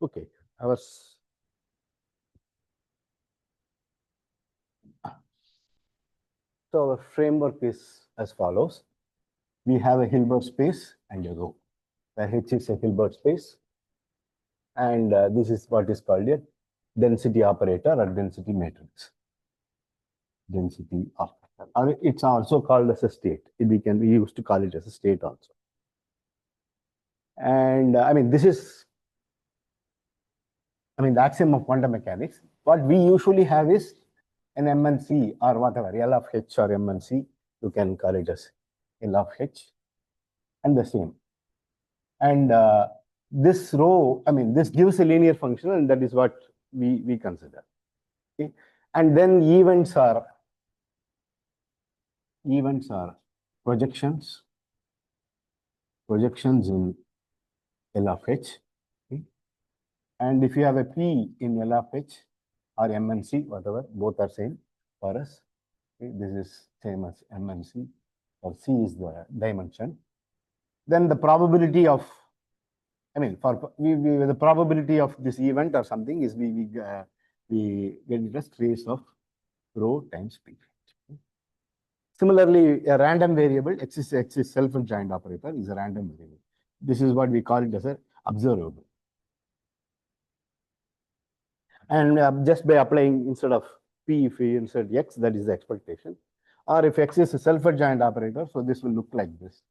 Okay, our so our framework is as follows. We have a Hilbert space and a row, where H is a Hilbert space, and this is what is called a density operator or density matrix. Density operator, or it's also called as a state. We used to call it as a state also. And I mean, this is, I mean, the axiom of quantum mechanics. What we usually have is an MNC or whatever, L of H or MNC, you can call it as L of H, and the same. And this row, I mean, this gives a linear function, and that is what we consider. Okay? And then events are projections in L of H. Okay? And if you have a P in L of H or MNC, whatever, both are same for us. Okay? This is same as MNC, or C is the dimension. Then the probability of, I mean, for the probability of this event or something is we get it as trace of rho times P. Similarly, a random variable, X is self-adjoint operator, is a random variable. This is what we call it as an observable. And just by applying, instead of P, if we insert X, that is the expectation. Or if X is a self-adjoint operator, so this will look like this.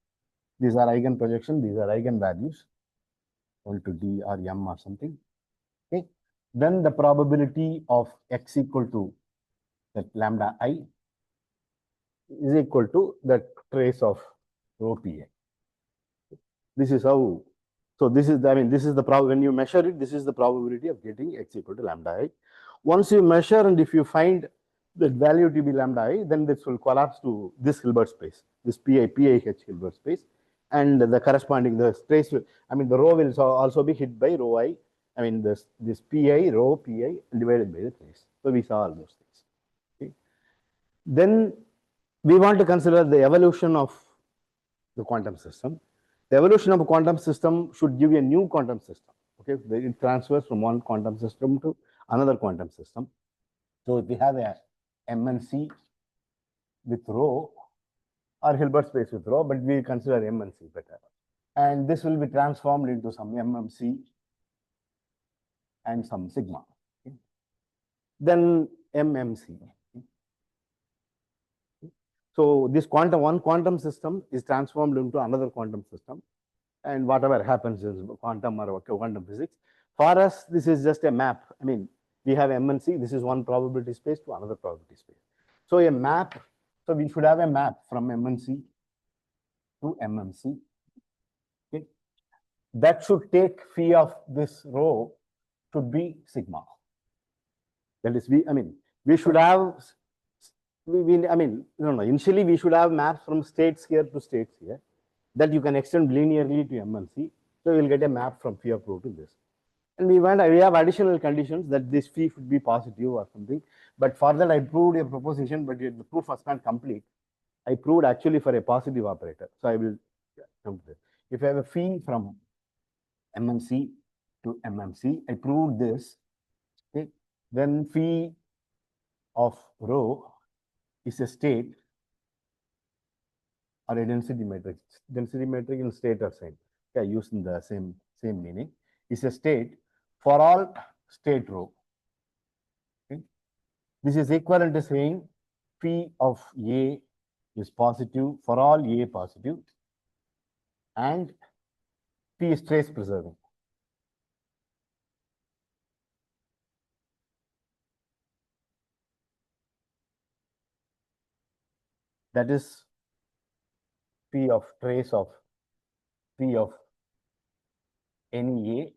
These are eigen projection, these are eigen values, equal to D or M or something. Okay. Then the probability of X equal to that lambda I is equal to the trace of rho PA. This is how, so this is, I mean, this is the problem. When you measure it, this is the probability of getting X equal to lambda I. Once you measure, and if you find the value to be lambda I, then this will collapse to this Hilbert space, this PIH Hilbert space, and the corresponding, the trace, I mean, the rho will also be hit by rho I. I mean, this PI, rho PI divided by the trace. So we saw all those things. Okay. Then we want to consider the evolution of the quantum system. The evolution of a quantum system should give you a new quantum system. Okay, it transfers from one quantum system to another quantum system. So if we have a MNC with rho or Hilbert space with rho, but we consider MNC better. And this will be transformed into some MMC and some sigma. Okay. Then MMC. So this one quantum system is transformed into another quantum system, and whatever happens is quantum or quantum physics. For us, this is just a map. I mean, we have MNC, this is one probability space to another probability space. So a map, so we should have a map from MNC to MMC. Okay. That should take phi of this rho should be sigma. That is, we should have, initially we should have maps from states here to states here that you can extend linearly to MNC. So you'll get a map from phi of rho to this. And we have additional conditions that this phi should be positive or something. But for that, I proved a proposition, but the proof was not complete. I proved actually for a positive operator. So I will come to this. If I have a phi from MNC to MMC, I proved this. Okay. Then phi of rho is a state or a density matrix. Density matrix and state are same. Okay, using the same meaning. Is a state for all state rho. Okay. This is equivalent to saying phi of A is positive for all A positive, and P is trace preserving. That is P of trace of P of any A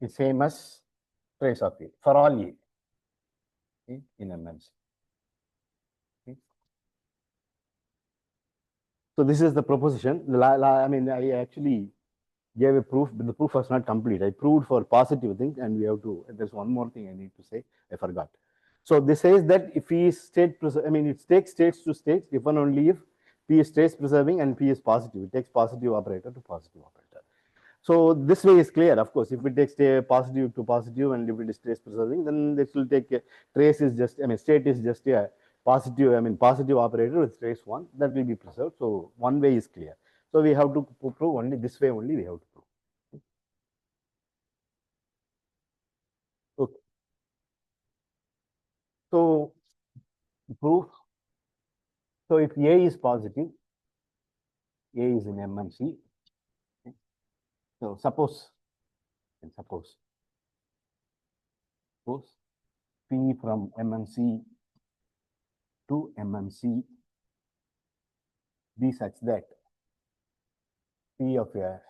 is same as trace of A for all A. Okay, in MNC. Okay. So this is the proposition. I actually gave a proof, but the proof was not complete. I proved for positive things, and we have to, there's one more thing I need to say, I forgot. So this says that if P is state, it takes states to states, if and only if P is trace preserving and P is positive. It takes positive operator to positive operator. So this way is clear. Of course, if it takes a positive to positive and if it is trace preserving, then this will take a trace is just, I mean, state is just a positive, I mean, positive operator with trace one that will be preserved. So one way is clear. So we have to prove only this way only we have to prove. Okay. So proof. So if A is positive, A is in MMC. So suppose P from MMC to MMC be such that P of a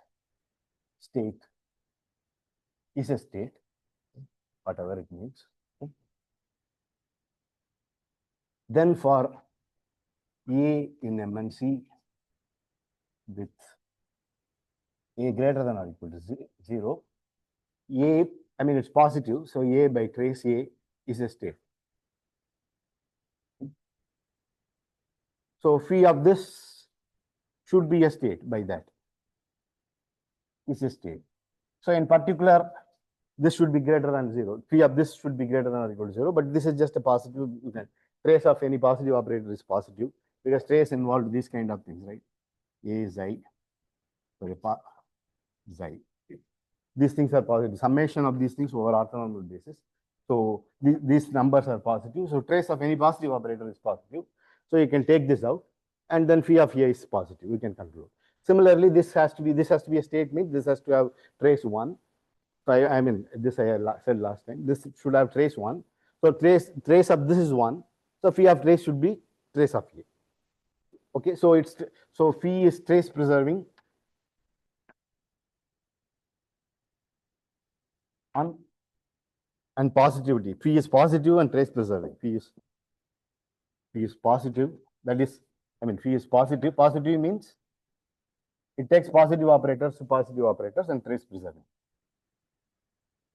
state is a state, whatever it means. Okay. Then for A in MMC with A greater than or equal to 0, A, I mean, it's positive, so A by trace A is a state. So phi of this should be a state by that. Is a state. So in particular, this should be greater than 0. Phi of this should be greater than or equal to 0, but this is just a positive. Trace of any positive operator is positive because trace involved these kind of things, right? A is I, sorry, xi. These things are positive. Summation of these things over orthonormal basis. So these numbers are positive. So trace of any positive operator is positive. So you can take this out, and then phi of A is positive. You can conclude. Similarly, this has to be a state means this has to have trace 1. So I mean, this I said last time. This should have trace 1. So trace of this is 1. So phi of trace should be trace of A. Okay, so phi is trace preserving on and positivity. Phi is positive and trace preserving. Phi is positive. That is, I mean, phi is positive. Positive means it takes positive operators to positive operators and trace preserving.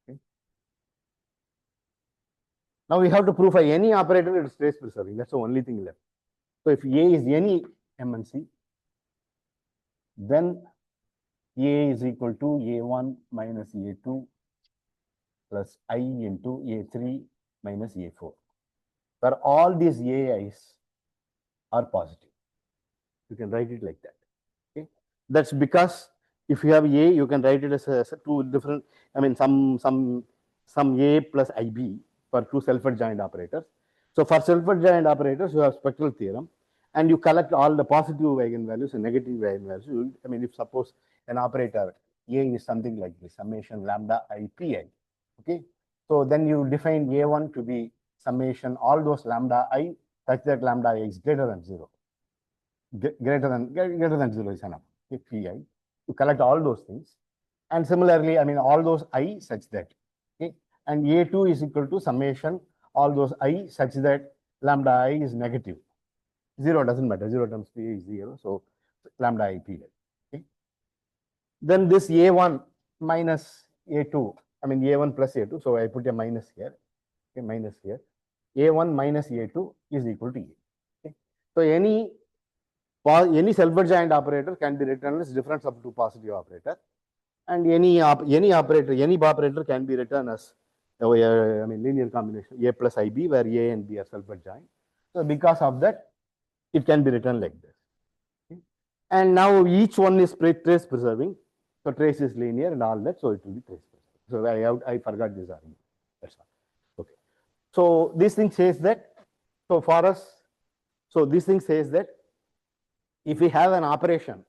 Okay. Now we have to prove for any operator it is trace preserving. That's the only thing left. So if A is any MNC, then A is equal to A1 minus A2 plus I into A3 minus A4. Where all these AIs are positive. You can write it like that. Okay. That's because if you have A, you can write it as two different, I mean, some A plus IB for two self-adjoint operators. So for self-adjoint operators, you have spectral theorem, and you collect all the positive eigenvalues and negative eigenvalues. I mean, if suppose an operator A is something like this, summation lambda I pi. Okay. So then you define A1 to be summation all those lambda I such that lambda I is greater than 0. Greater than 0 is enough. If pi, you collect all those things. And similarly, I mean, all those I such that. Okay. And A2 is equal to summation all those I such that lambda I is negative. 0 doesn't matter. 0 times pi is 0. So lambda I pi. Okay. Then this A1 minus A2, I mean A1 plus A2. So I put a minus here. Okay, minus here. A1 minus A2 is equal to A. Okay. So any self-adjoint operator can be written as difference of two positive operator, and any operator can be written as I mean linear combination A plus IB where A and B are self-adjoint. So because of that, it can be written like this. Okay. And now each one is trace preserving. So trace is linear and all that, so it will be trace preserving. So I forgot this argument. That's all. Okay. So this thing says that, so for us, so this thing says that if we have an operation,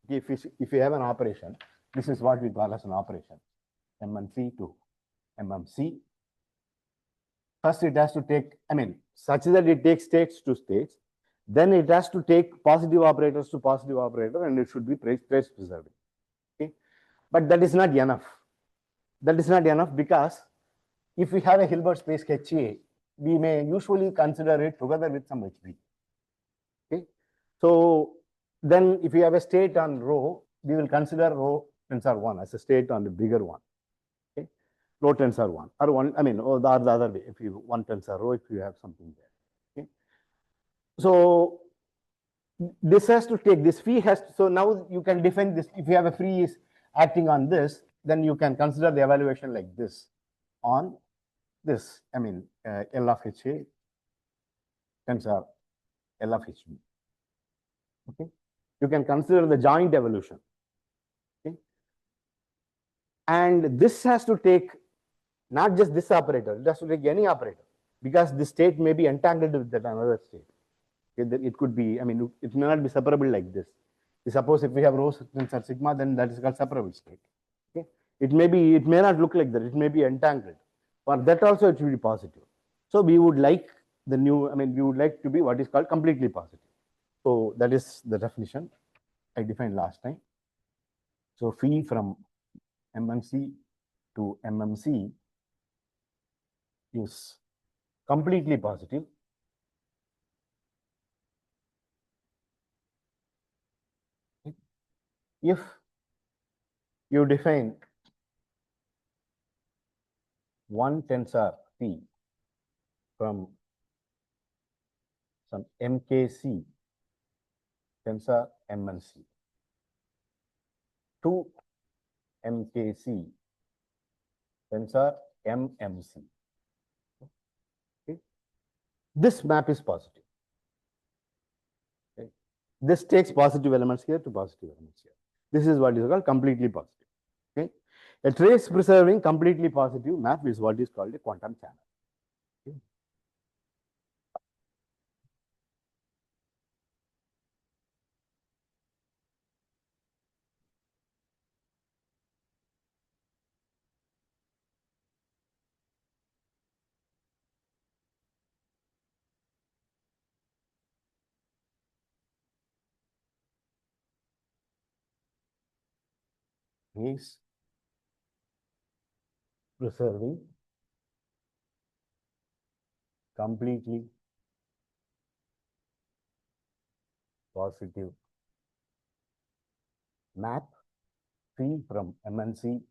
if we have an operation, this is what we call as an operation, MNC to MMC. First, it has to take, I mean, such that it takes states to states. Then it has to take positive operators to positive operator, and it should be trace preserving. Okay, but that is not enough. That is not enough because if we have a Hilbert space HA, we may usually consider it together with some HB. Okay, so then if you have a state on rho, we will consider rho tensor 1 as a state on the bigger one. Okay, rho tensor 1 or 1, I mean, or the other way, if you 1 tensor rho, if you have something there. Okay, so this has to take this phi has to, so now you can define this. If you have a free is acting on this, then you can consider the evaluation like this on this, I mean, L of HA tensor L of HB. Okay, you can consider the joint evolution. Okay, and this has to take not just this operator, it has to take any operator, because the state may be entangled with that another state. Okay, it could be, I mean, it may not be separable like this. Suppose if we have rho tensor sigma, then that is called separable state. Okay, it may not look like that, it may be entangled. For that also it will be positive. So we would like the new, I mean, we would like to be what is called completely positive. So that is the definition I defined last time. So phi from MMC to MMC is completely positive if you define one tensor P from some MKC tensor MNC to MKC tensor MMC. Okay. This map is positive. Okay. This takes positive elements here to positive elements here. This is what is called completely positive. Okay. A trace preserving completely positive map is what is called a quantum channel. Okay. Is preserving completely positive map Phi from MNC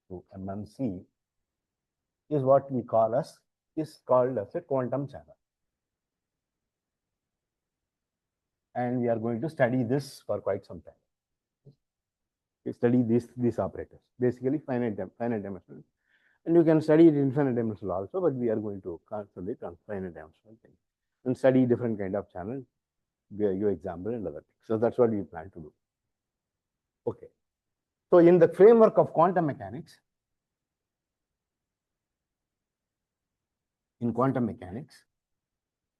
to MMC is what we call as called as a quantum channel. And we are going to study this for quite some time. We study these operators, basically finite dimensional. And you can study it infinite dimensional also, but we are going to concentrate on finite dimensional things and study different kind of channels, give example and other things. So that's what we plan to do. Okay. So in the framework of quantum mechanics,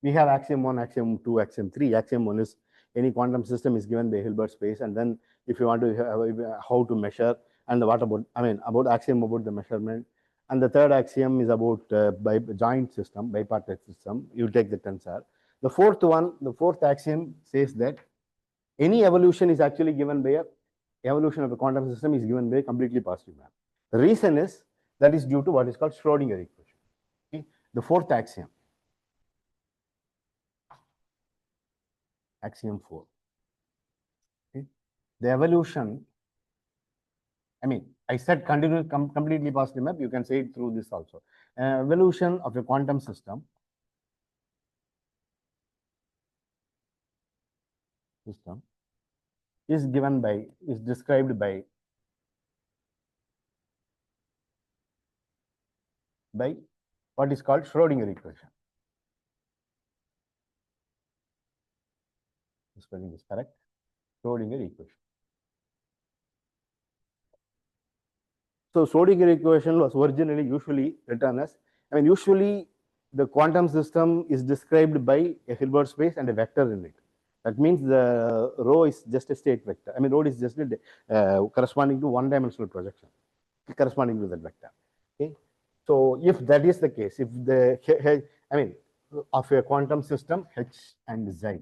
we have axiom 1, axiom 2, axiom 3. Axiom 1 is any quantum system is given by Hilbert space, and then if you want to have how to measure, and what about, I mean, about axiom about the measurement. And the third axiom is about by joint system, bipartite system. You take the tensor. The fourth axiom says that any evolution is actually given by evolution of a quantum system is given by a completely positive map. The reason is that is due to what is called Schrodinger equation. Okay? The fourth axiom. Axiom 4. Okay. The evolution, I mean, I said completely positive map, you can say it through this also. Evolution of a quantum system is described by what is called Schrodinger equation. The spelling is correct. Schrodinger equation. So Schrodinger equation was originally usually written as, I mean, usually the quantum system is described by a Hilbert space and a vector in it. That means the rho is just a state vector. I mean, rho is just corresponding to one-dimensional projection, corresponding to that vector. Okay. So if that is the case, if the, I mean, of a quantum system, H and Xi,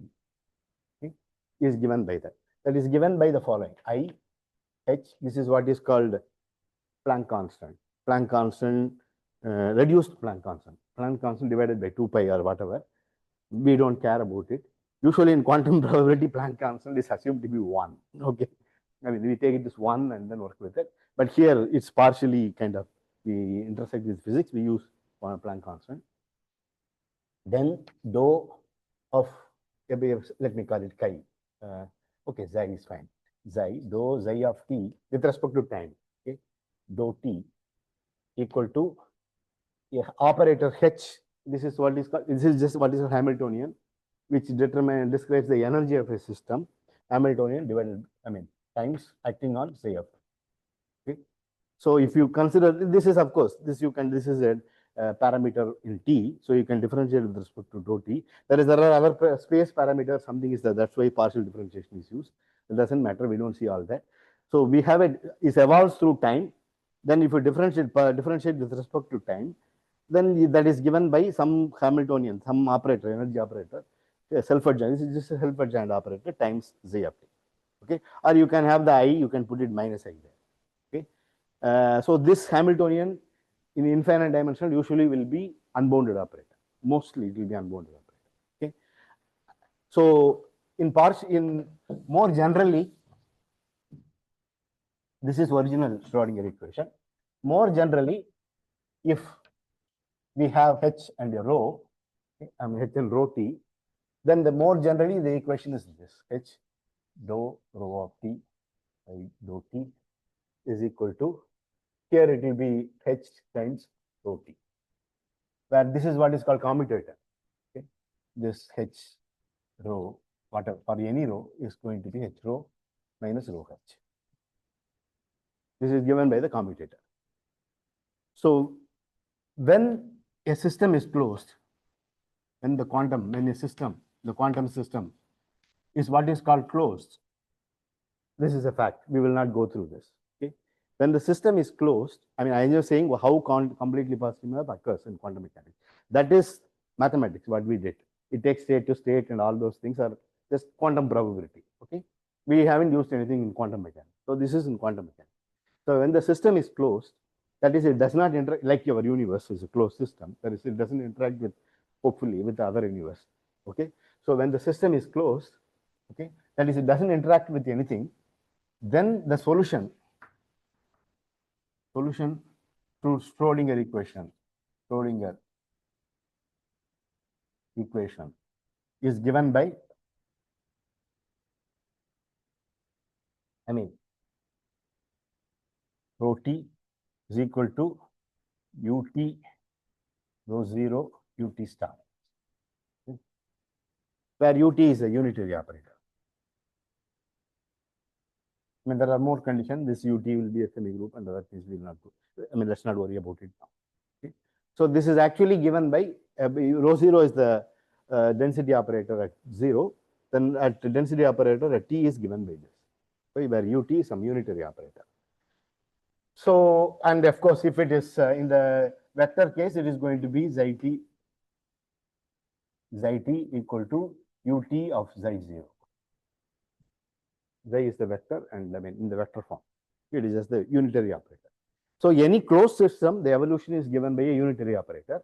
okay, is given by that. That is given by the following: I, H. This is what is called Planck constant. Planck constant, reduced Planck constant. Planck constant divided by 2 pi or whatever. We don't care about it. Usually in quantum probability, Planck constant is assumed to be 1. Okay. I mean, we take it as 1 and then work with it. But here it's partially kind of, we intersect with physics, we use Planck constant. Then dou of, let me call it chi. Okay, Xi is fine. xi, dou xi of t with respect to time, okay, dou t equal to operator h. This is what is called, this is just what is Hamiltonian, which describes the energy of a system. Hamiltonian divided, times acting on psi of. Okay. So if you consider, this is of course, this is a parameter in t, so you can differentiate with respect to dou t. There are other space parameters, something is that, that's why partial differentiation is used. It doesn't matter, we don't see all that. So we have it evolves through time. Then if you differentiate with respect to time, then that is given by some Hamiltonian, some operator, energy operator, self-adjoint. This is just a self-adjoint operator times z of t. Okay, or you can have the I, you can put it minus I there. Okay, so this Hamiltonian in infinite dimensional usually will be unbounded operator. Mostly it will be unbounded operator. Okay, so in more generally, this is original Schrodinger equation. More generally, if we have h and a rho, okay, h and rho t, then the more generally the equation is this: h dou rho of t by dou t is equal to, here it will be h times rho t, where this is what is called commutator. Okay, this h rho, whatever for any rho, is going to be h rho minus rho h. This is given by the commutator. So when a system is closed, when the quantum system is what is called closed. This is a fact. We will not go through this. Okay. When the system is closed, I'm just saying how completely positive map occurs in quantum mechanics. That is mathematics, what we did. It takes state to state, and all those things are just quantum probability. Okay. We haven't used anything in quantum mechanics. So this is in quantum mechanics. So when the system is closed, that is, it does not interact, like your universe is a closed system. That is, it doesn't interact with, hopefully, with the other universe. Okay. So when the system is closed, okay, that is, it doesn't interact with anything, then the solution to Schrodinger equation is given by, rho t is equal to ut rho 0 ut star, okay, where ut is a unitary operator. There are more conditions. This ut will be a semi-group, and other things will not go. Let's not worry about it now. Okay. So this is actually given by rho 0 is the density operator at 0. Then at the density operator at t is given by this, okay, where ut is some unitary operator. So, and of course, if it is in the vector case, it is going to be xi t equal to ut of xi 0. Xi is the vector, and in the vector form, it is just the unitary operator. So any closed system, the evolution is given by a unitary operator,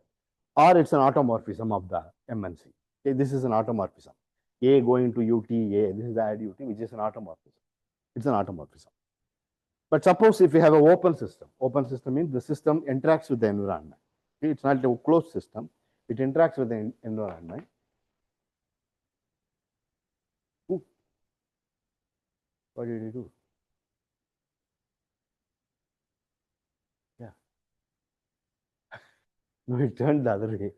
or it's an automorphism of the MNC. Okay, this is an automorphism. A going to ut A, this is the add ut, which is an automorphism. It's an automorphism. But suppose if you have an open system means the system interacts with the environment. Okay, it's not a closed system, it interacts with the environment. Ooh. What did you do? Yeah. No, it turned the other way.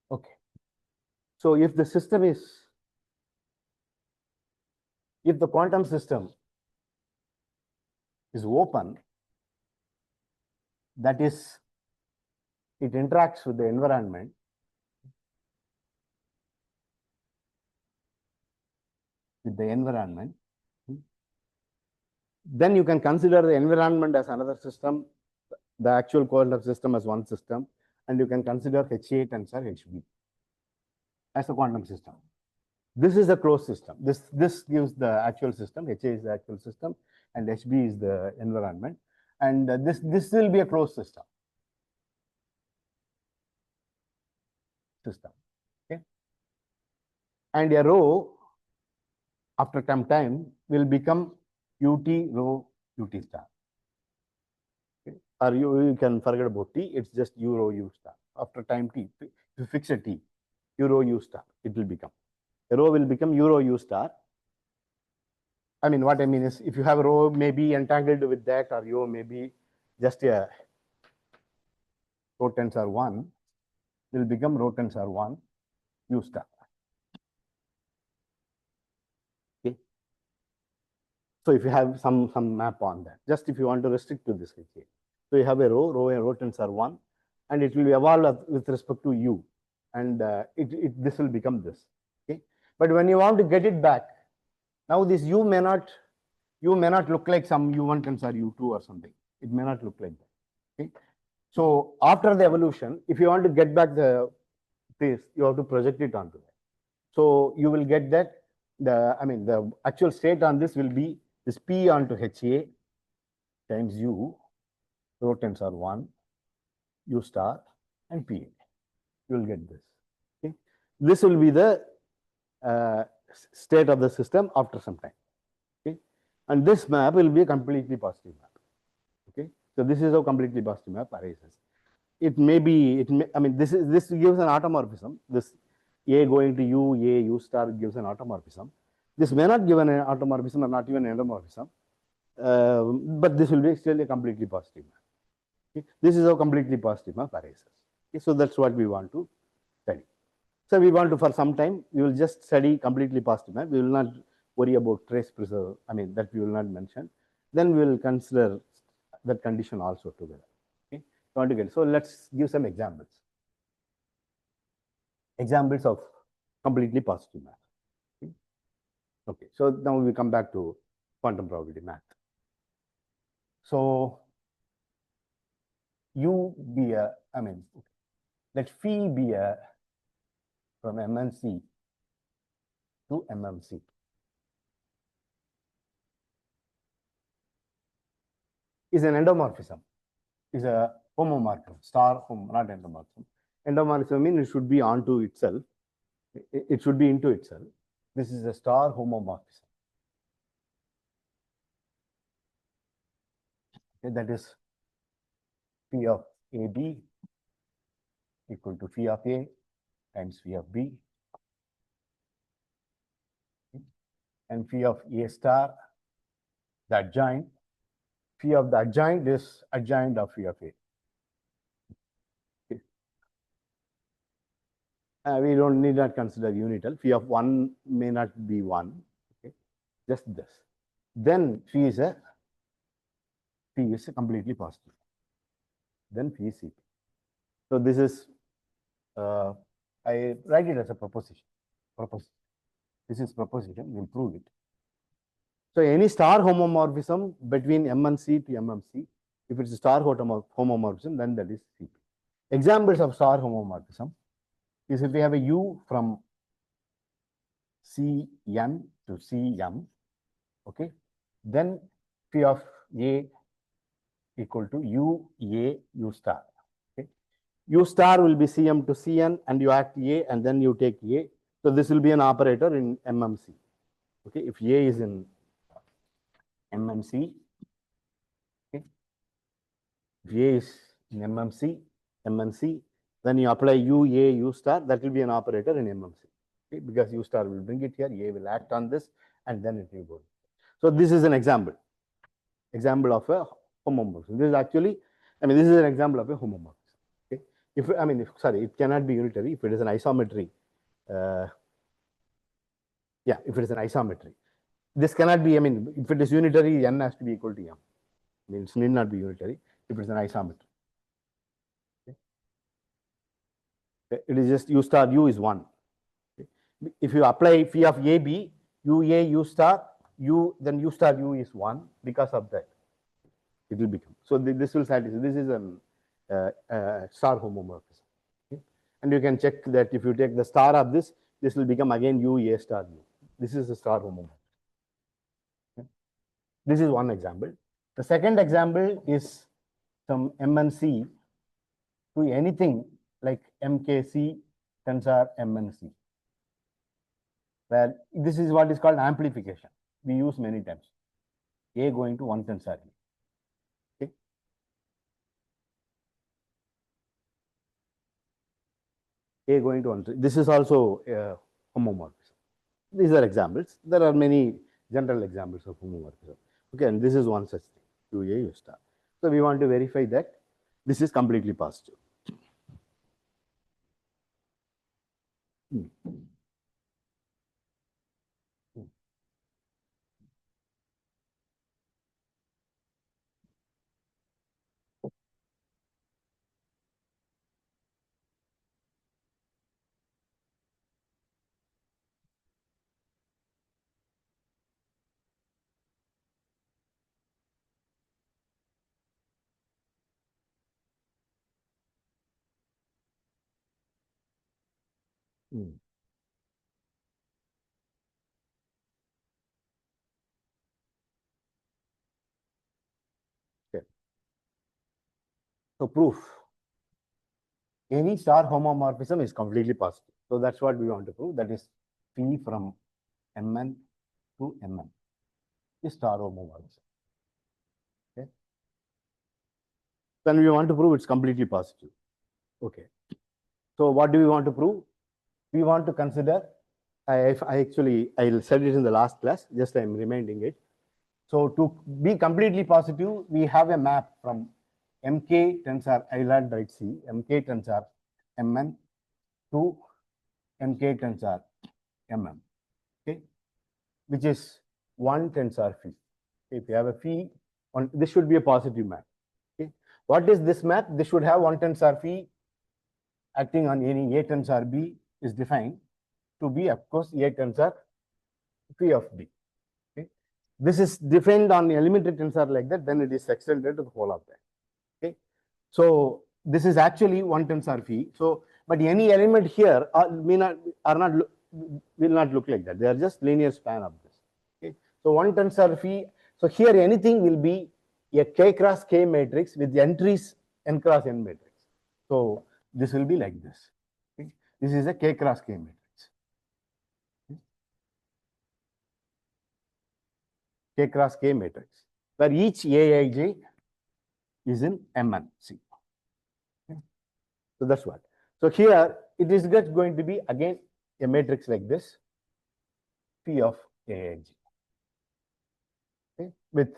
Okay. So if the quantum system is open, that is, it interacts with the environment, then you can consider the environment as another system, the actual quantum system as one system, and you can consider HA tensor HB as a quantum system. This is a closed system. This gives the actual system. HA is the actual system, and HB is the environment. And this will be a closed system. system. Okay. And a row after some time will become ut row ut star. Okay. Or you can forget about t, it's just u row u star. After time t, if you fix a t, u row u star, it will become. A row will become u row u star. I mean, what I mean is, if you have a row may be entangled with that, or you may be just a row tensor 1, will become row tensor 1 u star. Okay. So if you have some map on that, just if you want to restrict to this HA. So you have a row tensor 1, and it will evolve with respect to u, and this will become this. Okay. But when you want to get it back, now this u may not look like some u1 tensor u2 or something. It may not look like that. Okay. So after the evolution, if you want to get back this, you have to project it onto that. So you will get that the actual state on this will be this P onto HA times U, row tensor 1, U star, and PA. You will get this. Okay. This will be the state of the system after some time. Okay. And this map will be a completely positive map. Okay. So this is how completely positive map arises. It may be, this gives an automorphism. This A going to U, A, U star gives an automorphism. This may not give an automorphism or not even an endomorphism, but this will be still a completely positive map. Okay. This is how completely positive map arises. Okay. So that's what we want to study. So we want to, for some time, we will just study completely positive map. We will not worry about trace preserve, that we will not mention. Then we will consider that condition also together. Okay. So let's give some examples. Examples of completely positive math. Okay, so now we come back to quantum probability math. So U be a, let phi be a from MNC to MMC. Is an endomorphism, is a homomorphism, star home, not endomorphism. Endomorphism means it should be onto itself. It should be into itself. This is a star homomorphism. Okay, that is phi of AB equal to phi of A times phi of B. Okay. And phi of A star, the adjoint. Phi of the adjoint is adjoint of phi of A. We don't need not consider unital. Phi of 1 may not be 1. Okay, just this. Then phi is a completely positive. Then phi is CP. So this is I write it as a proposition. This is proposition. We'll prove it. So any star homomorphism between M and C to MMC, if it's a star homomorphism, then that is CP. Examples of star homomorphism is if we have a U from Cn to Cm, okay, then phi of A equal to U, A, U star. Okay. U star will be Cm to Cn, and you act A, and then you take A. So this will be an operator in MMC. Okay, if A is in MMC, okay, if A is in MMC, then you apply U, A, U star, that will be an operator in MMC. Okay, because U star will bring it here, A will act on this, and then it will go. So this is an example of a homomorphism. This is actually, this is an example of a homomorphism. Okay, it cannot be unitary if it is an isometry. If it is an isometry, this cannot be. If it is unitary, n has to be equal to m. It need not be unitary if it is an isometry. Okay. It is just U star U is 1. Okay. If you apply phi of AB, U A U star U, then U star U is 1. Because of that, it will become. So this will satisfy. This is a star homomorphism. Okay. And you can check that if you take the star of this will become again U A star U. This is a star homomorphism. Okay. This is one example. The second example is some MNC to anything like MKC tensor M and C, where this is what is called amplification. We use many times. A going to 1 tensor B. Okay. A going to 1. This is also homomorphism. These are examples. There are many general examples of homomorphism. Okay, and this is one such thing, QA U star. So we want to verify that this is completely positive. Okay. So proof. Any star homomorphism is completely positive. So that's what we want to prove. That is P from Mn to Mn is star homomorphism. Okay. Then we want to prove it's completely positive. Okay. So what do we want to prove? We want to consider, I said it in the last class, just I'm reminding it. So to be completely positive, we have a map from Mk tensor, I'll add right C, Mk tensor Mn to Mk tensor Mm, okay, which is 1 tensor phi. If you have a phi, this should be a positive map. Okay, what is this map? This should have 1 tensor phi acting on any A tensor B is defined to be, of course, A tensor phi of B. Okay, this is defined on elementary tensor like that, then it is extended to the whole of that. Okay, so this is actually 1 tensor phi. So, but any element here will not look like that. They are just linear span of this. Okay, so 1 tensor phi. So here anything will be a K cross K matrix with entries n cross n matrix. So this will be like this. Okay, this is a K cross K matrix. K cross K matrix, where each Aij is in Mn. See. Okay. So that's what. So here it is just going to be again a matrix like this, P of Aij. Okay. With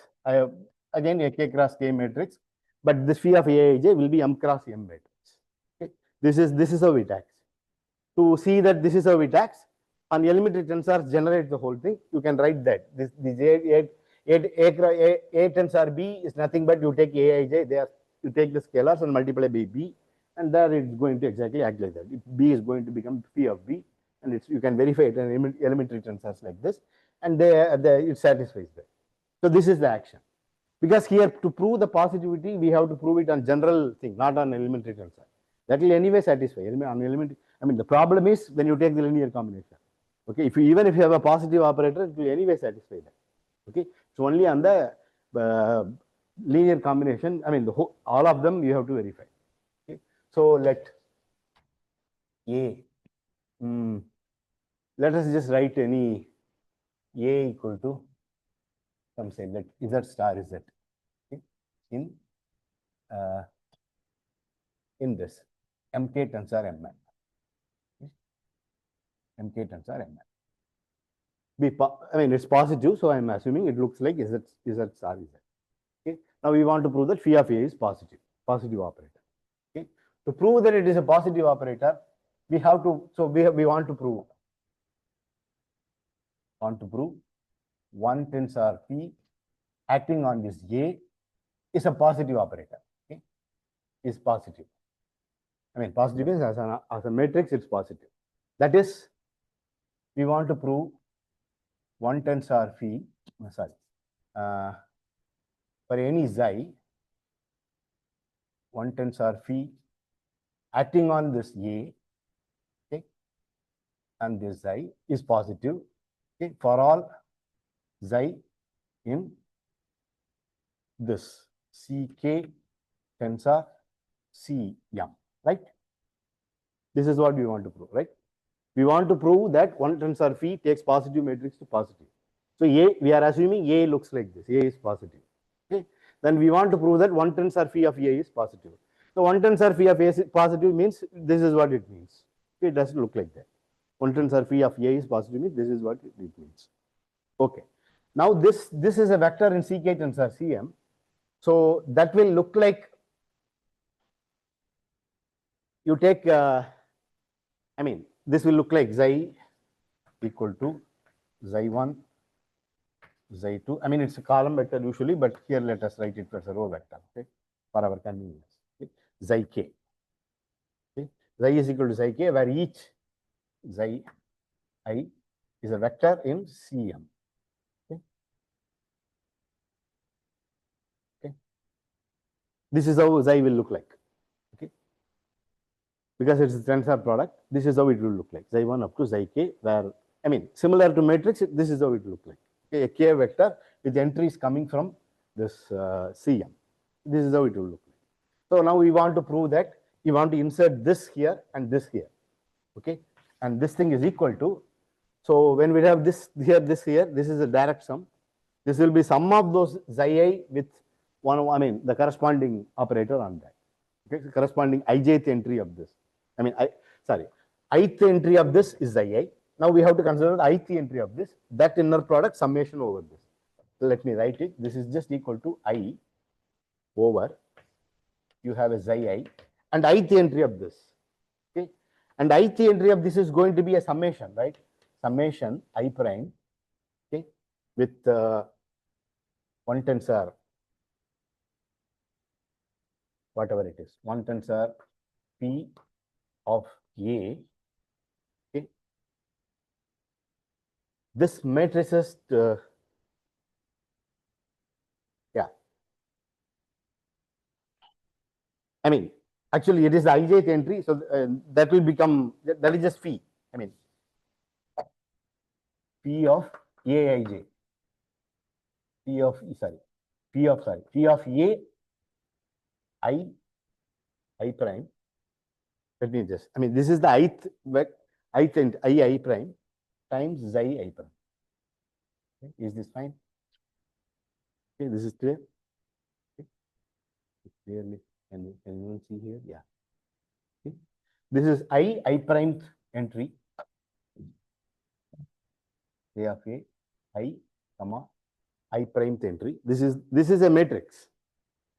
again a K cross K matrix, but this phi of Aij will be M cross M matrix. Okay. This is how it acts. To see that this is how it acts, on elementary tensors generate the whole thing. You can write that this A tensor B is nothing but you take Aij, you take the scalars and multiply by B, and there it's going to exactly act like that. If B is going to become phi of B, and you can verify it in elementary tensors like this, and it satisfies that. So this is the action. Because here to prove the positivity, we have to prove it on general thing, not on elementary tensor. That will anyway satisfy. On elementary, I mean, the problem is when you take the linear combination. Okay, even if you have a positive operator, it will anyway satisfy that. Okay, so only on the linear combination, I mean, all of them you have to verify. Okay, so let A, let us just write any A equal to, some say let Z star is Z. Okay, in this Mk tensor Mn. Okay. Mk tensor Mn. I mean, it's positive, so I'm assuming it looks like Z star is Z. Okay. Now we want to prove that phi of A is positive operator. Okay. To prove that it is a positive operator, we have to, so we want to prove 1 tensor phi acting on this A is a positive operator. Okay. Is positive. I mean, positive is as a matrix, it's positive. That is, we want to prove 1 tensor phi, for any xi, 1 tensor phi acting on this A, okay, and this xi is positive, okay, for all xi in this Ck tensor Cm, right? This is what we want to prove, right? We want to prove that one tensor phi takes positive matrix to positive. So A, we are assuming A looks like this. A is positive. Okay. Then we want to prove that one tensor phi of A is positive. So one tensor phi of A is positive means this is what it means. Okay. It doesn't look like that. One tensor phi of A is positive means this is what it means. Okay. Now this is a vector in CK tensor Cm. So that will look like you take, I mean, this will look like xi equal to xi1, xi2. I mean, it's a column vector usually, but here let us write it as a row vector, okay, for our convenience. Okay. Xi k. Okay. Xi is equal to xi k, where each xi I is a vector in Cm. Okay. Okay. This is how xi will look like. Okay. Because it's a tensor product, this is how it will look like. Xi1 up to xi k, where, I mean, similar to matrix, this is how it will look like. Okay. A k vector with entries coming from this Cm. This is how it will look like. So now we want to prove that we want to insert this here and this here. Okay. And this thing is equal to, so when we have this here, this is a direct sum. This will be sum of those xi I with one, I mean, the corresponding operator on that. Okay. The corresponding ijth entry of this. I mean, ith entry of this is xi I. Now we have to consider the ith entry of this, that inner product summation over this. So let me write it. This is just equal to I over, you have a xi I and ith entry of this. Okay. And ith entry of this is going to be a summation, right? Summation I prime, okay, with one tensor, whatever it is, one tensor P of A. Okay. This matrices, yeah. I mean, actually it is the ijth entry, so that will become, that is just phi. I mean, P of Aij, P of A I prime. Let me just, I mean, this is the ith and I prime times xi I prime. Okay. Is this fine? Okay, this is clear. Okay. Clearly, can anyone see here? Yeah. Okay. This is I prime entry. A of A, I, comma, I prime entry. This is a matrix.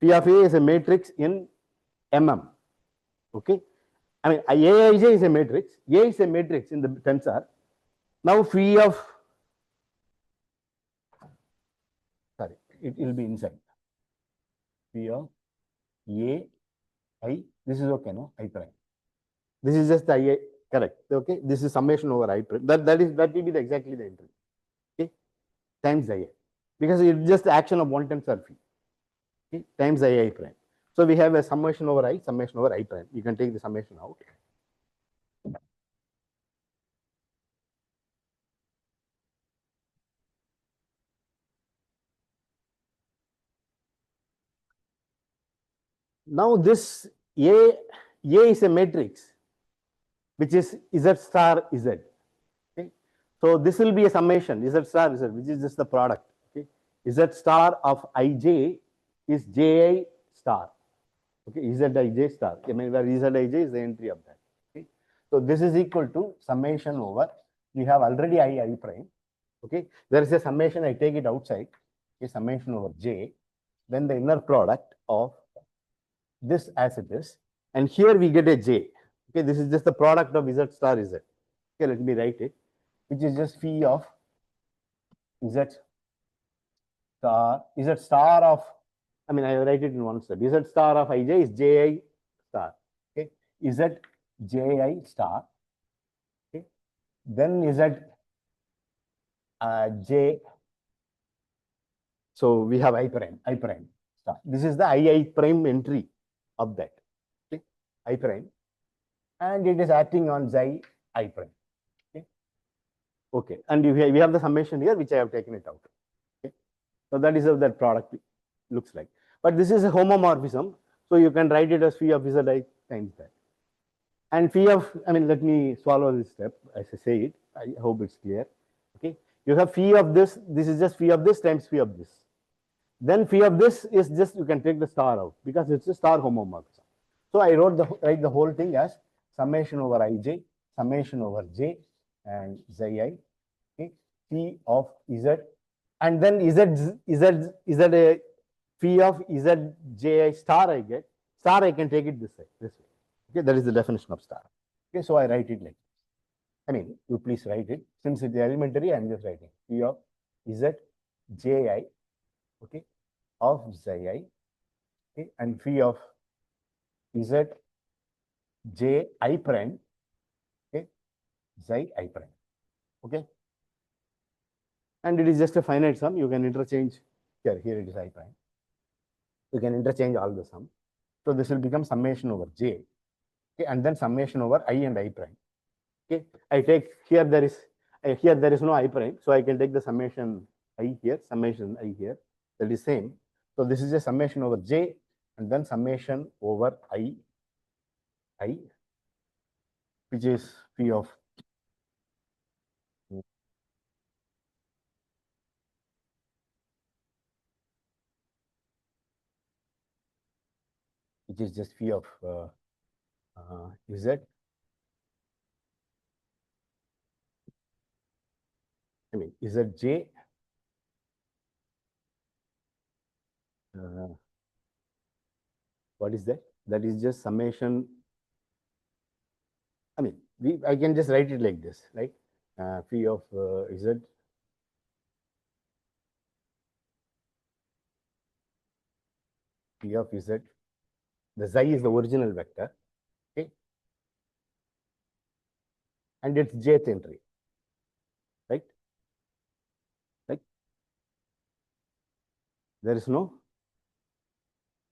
P of A is a matrix in MM. Okay. I mean, Aij is a matrix. A is a matrix in the tensor. Now phi of, sorry, it will be inside. Phi of A, I, this is okay, no? I prime. This is just the I, correct. Okay. This is summation over I prime. That will be exactly the entry. Okay. Times I. Because it's just the action of one tensor phi. Okay. Times I prime. So we have a summation over I prime. You can take the summation out. Now this A is a matrix, which is Z star Z. Okay. So this will be a summation Z star Z, which is just the product. Okay. Z star of Ij is Ji star. Okay. Zij star. I mean, where Zij is the entry of that. Okay. So this is equal to summation over. We have already I prime. Okay. There is a summation. I take it outside. Okay. Summation over J. Then the inner product of this as it is, and here we get a J. Okay, this is just the product of Z star Z. Okay, let me write it, which is just phi of Z star of, I mean, I write it in one step. Z star of Ij is Ji star. Okay, Z Ji star. Okay, then Z J. So we have I prime star. This is the I prime entry of that. Okay, I prime, and it is acting on xi I prime. Okay, okay, and we have the summation here, which I have taken it out. Okay, so that is how that product looks like. But this is a homomorphism, so you can write it as phi of zi times that. And phi of, I mean, let me swallow this step as I say it. I hope it's clear. Okay. You have phi of this. This is just phi of this times phi of this. Then phi of this is just, you can take the star out because it's a star homomorphism. So I write the whole thing as summation over ij, summation over j and zi, okay, phi of z, and then z a phi of zji star I get, star I can take it this way. Okay, that is the definition of star. Okay, so I write it like this. I mean, you please write it. Since it's elementary, I'm just writing phi of zji, okay, of zi, okay, and phi of z j I prime, okay, zi I prime, okay, and it is just a finite sum. You can interchange here it is I prime. You can interchange all the sum. So this will become summation over j, okay, and then summation over I and I prime. Okay, I take here there is no I prime, so I can take the summation I here, summation I here. That is same. So this is a summation over j, and then summation over I, which is phi of which is just phi of z. I mean zj what is that? That is just summation. I mean, I can just write it like this, right? Phi of z P of z. The xi is the original vector, okay, and it's jth entry, right? Like there is no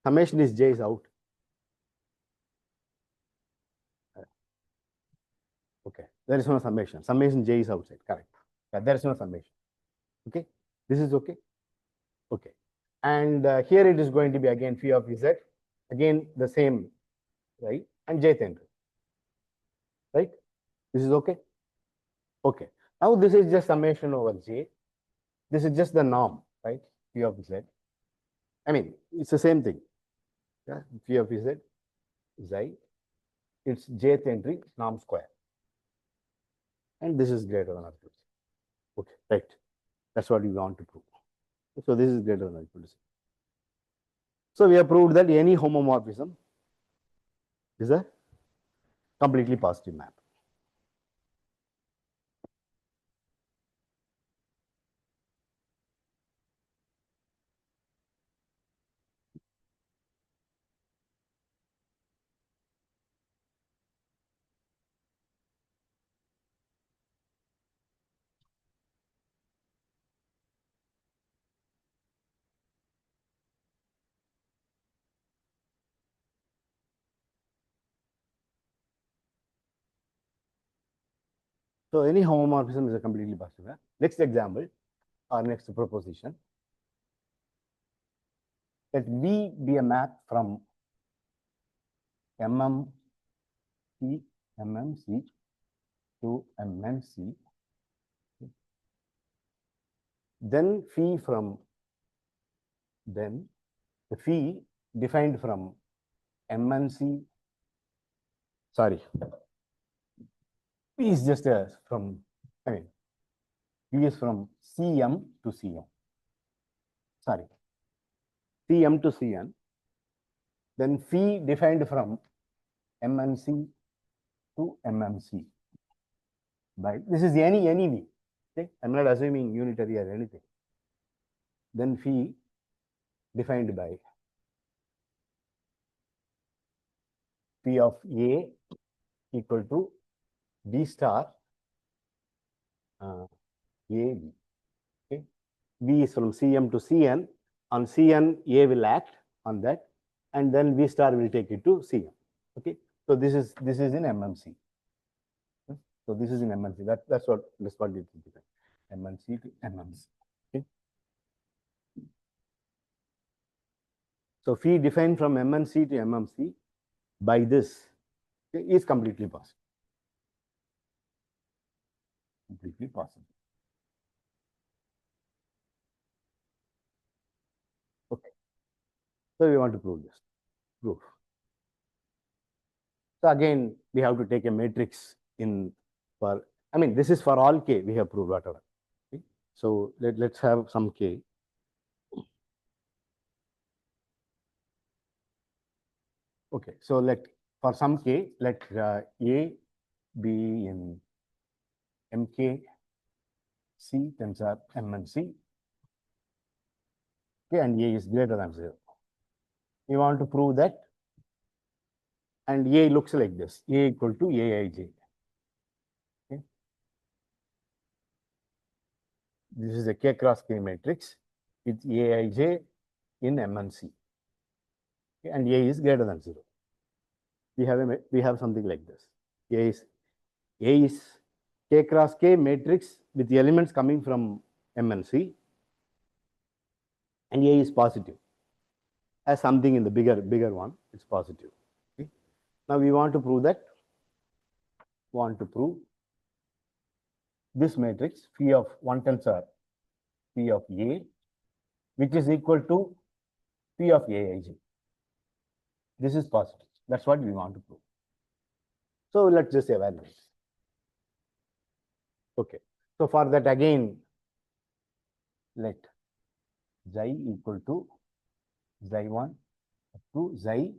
summation is j is out. Okay, there is no summation. Summation j is outside, correct? Yeah, there is no summation. Okay, this is okay. Okay, and here it is going to be again phi of z, again the same, right? And jth entry, right? This is okay. Okay, now this is just summation over j. This is just the norm, right? Phi of z. I mean, it's the same thing. Yeah, phi of z, xi, it's jth entry norm square, and this is greater than or equal to 0. Okay, right. That's what we want to prove. So this is greater than or equal to 0. So we have proved that any homomorphism is a completely positive map. So any homomorphism is a completely positive map. Next example or next proposition. Let V be a map from MMC to MNC. Then phi from then the phi defined from MNC. Sorry, P is just from, I mean, P is from CM to CM. Sorry, CM to CN. Then phi defined from MNC to MMC. By this is any V. Okay, I'm not assuming unitary or anything. Then phi defined by phi of A equal to B star AB. Okay, B is from CM to CN. On CN, A will act on that, and then B star will take it to CM. Okay, so this is in MMC. So this is in MMC. That's what it is different. MMC to MMC. Okay. So phi defined from MMC to MMC by this is completely possible. Completely possible. Okay. So we want to prove this. Proof. So again, we have to take a matrix in for, I mean, this is for all k, we have proved whatever. Okay. So let's have some k. Okay, so for some k, let A be in Mk, C tensor M and C, okay, and A is greater than 0. We want to prove that, and A looks like this, A equal to Aij. Okay. This is a k cross k matrix with Aij in M and C, okay, and A is greater than 0. We have something like this. A is k cross k matrix with the elements coming from M and C, and A is positive. As something in the bigger one, it's positive. Okay. Now we want to prove this matrix phi of one tensor phi of A, which is equal to phi of Aij. This is positive. That's what we want to prove. So let's just evaluate. Okay. So for that again, let xi equal to xi1 up to xi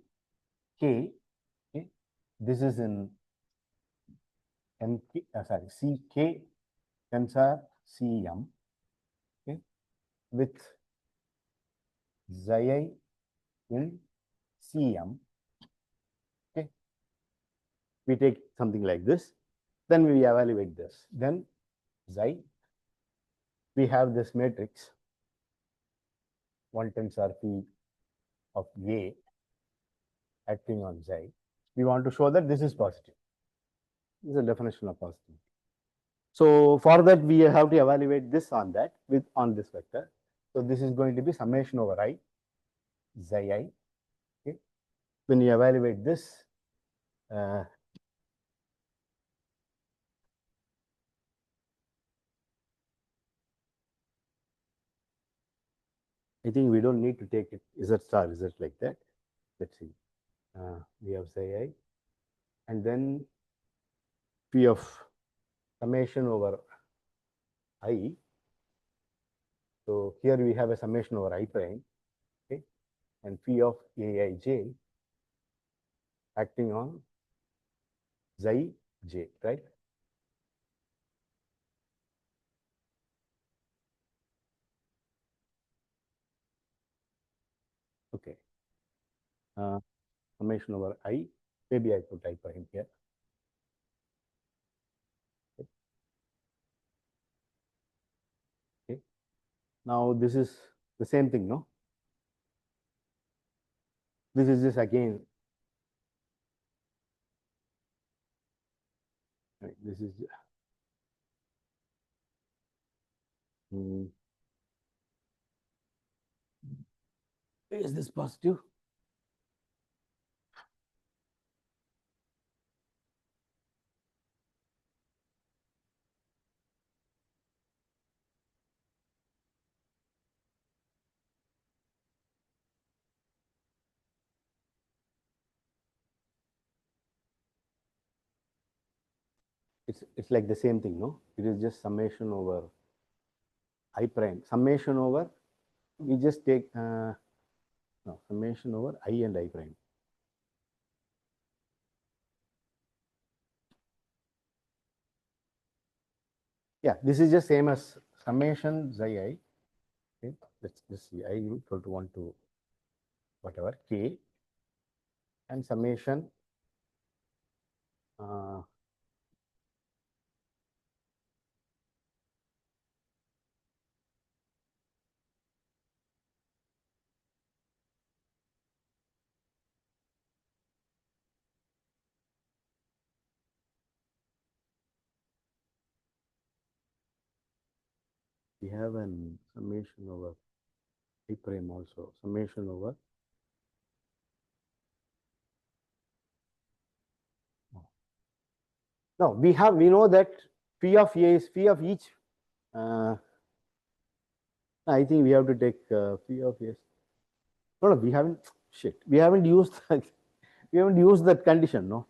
k. Okay. This is in ck tensor cm, okay, with xi in cm. Okay, we take something like this, then we evaluate this. Then xi, we have this matrix 1 tensor p of A acting on xi. We want to show that this is positive. This is a definition of positivity. So for that, we have to evaluate this on that with on this vector. So this is going to be summation over I, xi I. Okay. When you evaluate this, I think we don't need to take it z star z like that. Let's see. We have xi I, and then p of summation over I. So here we have a summation over I prime, okay, and phi of Aij acting on xi j, right? Okay. Summation over I. Maybe I put I prime here. Okay. Now this is the same thing, no? This is just again. Right, this is. Is this positive? It's like the same thing, no? It is just summation over I prime. Summation over, we just take no, summation over I and I prime. Yeah, this is just same as summation xi I. Okay, let's just see I equal to 1 to whatever k, and summation we have an summation over I prime also, summation over No, we know that phi of A is phi of each. I think we have to take phi of A. No, we haven't. Shit, we haven't used that condition. No,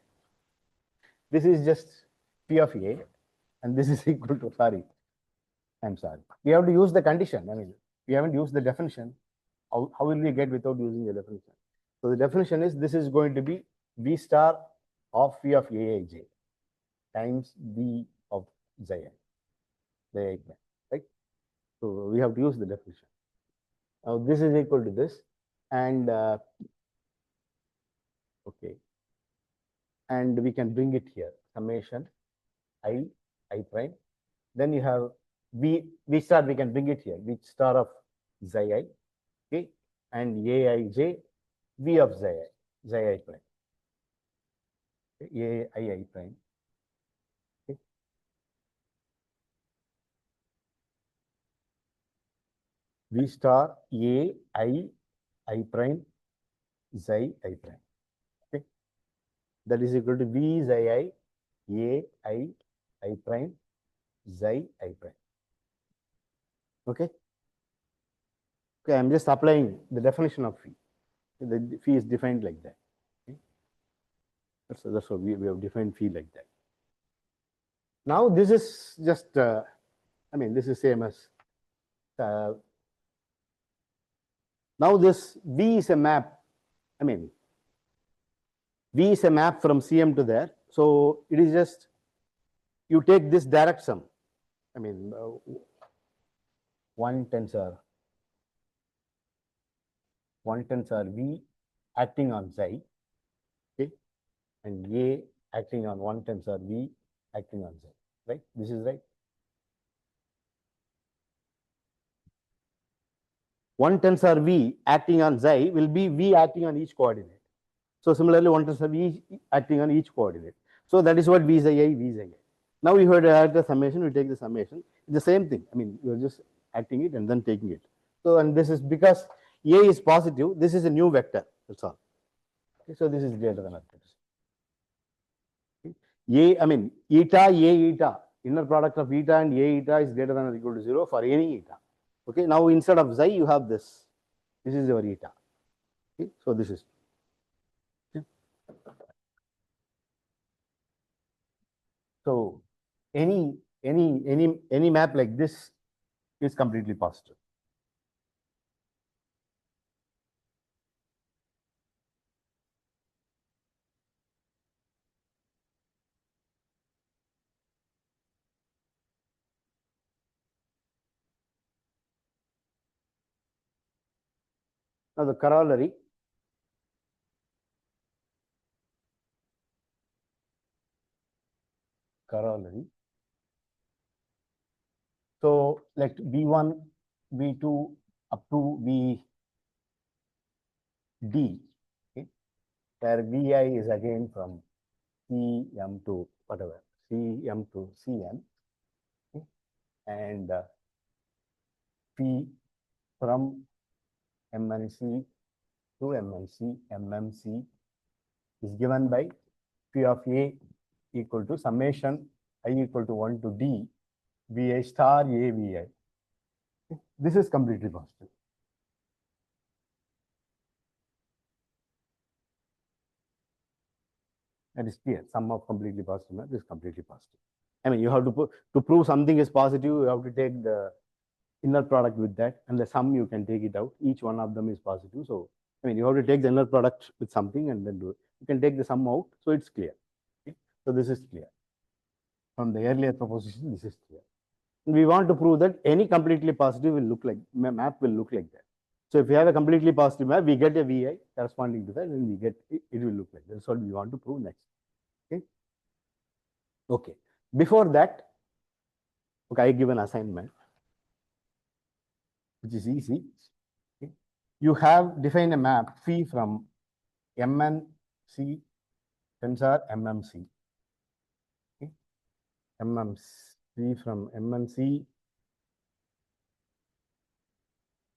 this is just phi of A, and this is equal to. Sorry, I'm sorry. We have to use the condition. I mean, we haven't used the definition. How will we get without using the definition? So the definition is this is going to be V star of phi of Aij times V of Zi, right? So we have to use the definition. Now this is equal to this, and okay, and we can bring it here, summation I prime. Then you have V star, we can bring it here, V star of Zi I, okay, and Aij, V of Zi I prime, okay, Ai prime. Okay. V star I prime Zi I prime. Okay, that is equal to V Zi I prime Zi I prime. Okay. Okay, I'm just applying the definition of phi. The phi is defined like that. Okay? That's what we have defined phi like that. Now this is just, I mean, this is same as. Now this V is a map. I mean, V is a map from CM to there. So it is just, you take this direct sum. I mean, one tensor V acting on Xi, okay, and A acting on one tensor V acting on Xi, right? This is right. One tensor V acting on Xi will be V acting on each coordinate. So similarly, one tensor V acting on each coordinate. So that is what V Xi I. Now you have to add the summation, we take the summation. It's the same thing. I mean, you're just acting it and then taking it. So, and this is because A is positive, this is a new vector, that's all. Okay, so this is greater than or equal to 0. I mean, eta, inner product of eta and eta is greater than or equal to 0 for any eta. Okay, now instead of Xi, you have this. This is your eta. Okay, so this is. Okay. So any map like this is completely positive. Now the corollary. So like V1, V2 up to VD, okay, where Vi is again from Cm to whatever, Cm to Cn, okay, and P from MNC to MNC, MMC is given by P of A equal to summation I equal to 1 to D Vi star A Vi. This is completely positive. That is clear. Sum of completely positive map is completely positive. I mean, you have to prove something is positive, you have to take the inner product with that, and the sum you can take it out. Each one of them is positive. So, I mean, you have to take the inner product with something and then do it. You can take the sum out, so it's clear. Okay? So this is clear. From the earlier proposition, this is clear. And we want to prove that any completely positive will look like, map will look like that. So if we have a completely positive map, we get a Vi corresponding to that, and we get it will look like that. That's what we want to prove next. Okay. Okay. Before that, okay, I give an assignment, which is easy. Okay. You have defined a map phi from MNC tensor MMC. Okay. MMC from MNC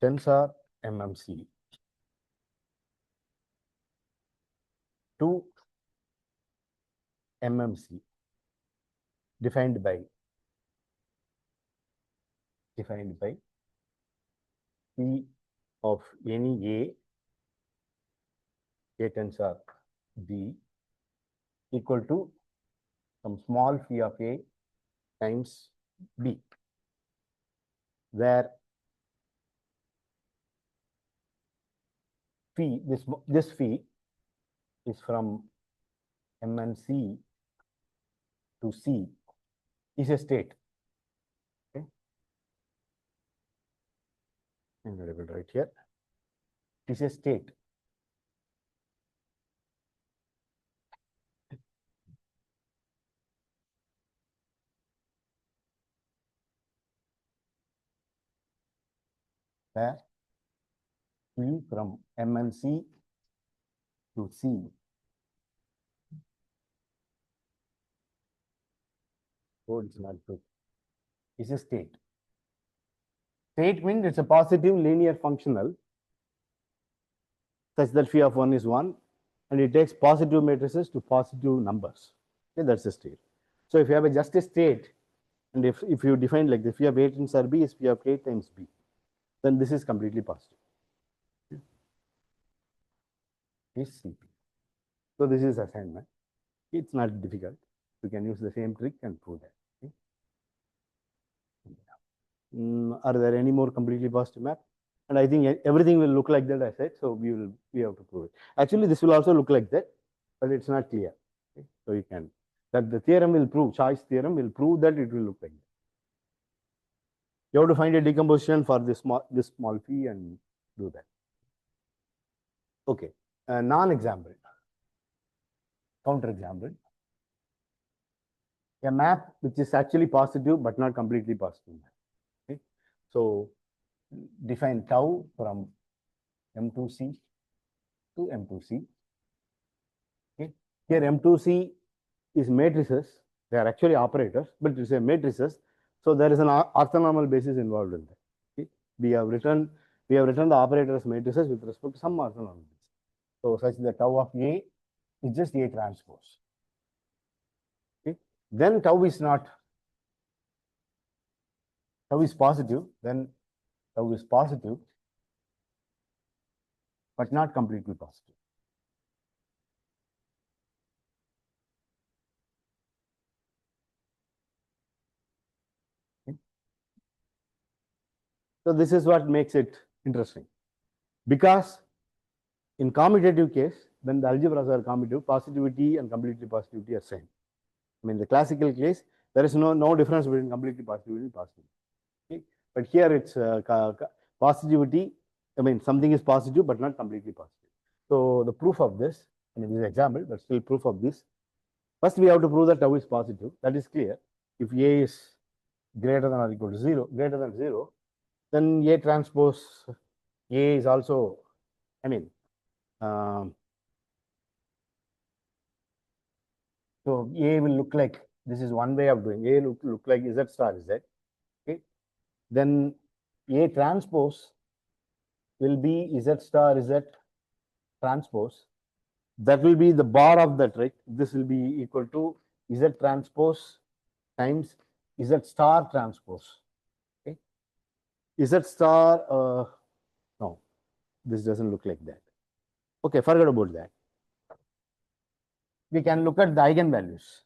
tensor MMC to MMC. defined by P of any A tensor B equal to some small phi of A times B, where phi, this phi is from M and C to C is a state. Okay, and I will write here. It is a state. Where P from M and C to C it's not good. Is a state. State means it's a positive linear functional such that phi of 1 is 1 and it takes positive matrices to positive numbers. Okay, that's a state. So if you have just a state, and if you define like this, phi of A tensor B is phi of A times B, then this is completely positive. Is CP. So this is assignment. It's not difficult. You can use the same trick and prove that. Okay. Are there any more completely positive map? And I think everything will look like that, I said. So we have to prove it. Actually, this will also look like that, but it's not clear. Okay. So you can, that the theorem will prove, Choice theorem will prove that it will look like that. You have to find a decomposition for this small phi and do that. Okay. Non-example, counter-example. A map which is actually positive but not completely positive. Okay. So define tau from M2C to M2C. Okay. Here M2C is matrices. They are actually operators, but it's a matrices. So there is an orthonormal basis involved in that. Okay. We have written the operators matrices with respect to some orthonormal basis. So such that tau of A is just A transpose. Okay. Then tau is positive, then tau is positive, but not completely positive. Okay. So this is what makes it interesting, because in commutative case, when the algebras are commutative, positivity and completely positivity are same. I mean, the classical case, there is no difference between completely positivity and positivity. Okay. But here it's positivity. I mean, something is positive but not completely positive. So the proof of this, I mean, this is example, but still proof of this. First, we have to prove that tau is positive. That is clear. If A is greater than or equal to 0, then A transpose A is also, I mean, so A will look like, this is one way of doing, A look like Z star Z. Okay. Then A transpose will be Z star Z transpose. That will be the bar of the trick. This will be equal to Z transpose times Z star transpose. Okay. Z star, no, this doesn't look like that. Okay, forget about that. We can look at the eigenvalues.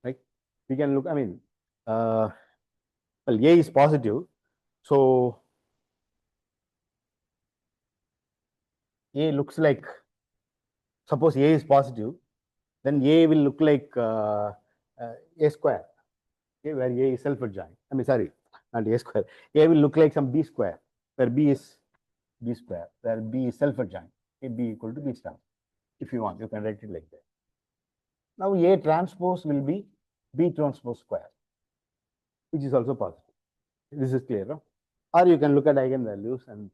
Right? We can look, I mean, well, A is positive. So A looks like, suppose A is positive, then A will look like A square, okay, where A is self-adjoint. I mean, sorry, not A square. A will look like some B square, where B is B square, where B is self-adjoint. Okay, B equal to B star. If you want, you can write it like that. Now A transpose will be B transpose square, which is also positive. This is clear, no? Or you can look at eigenvalues, and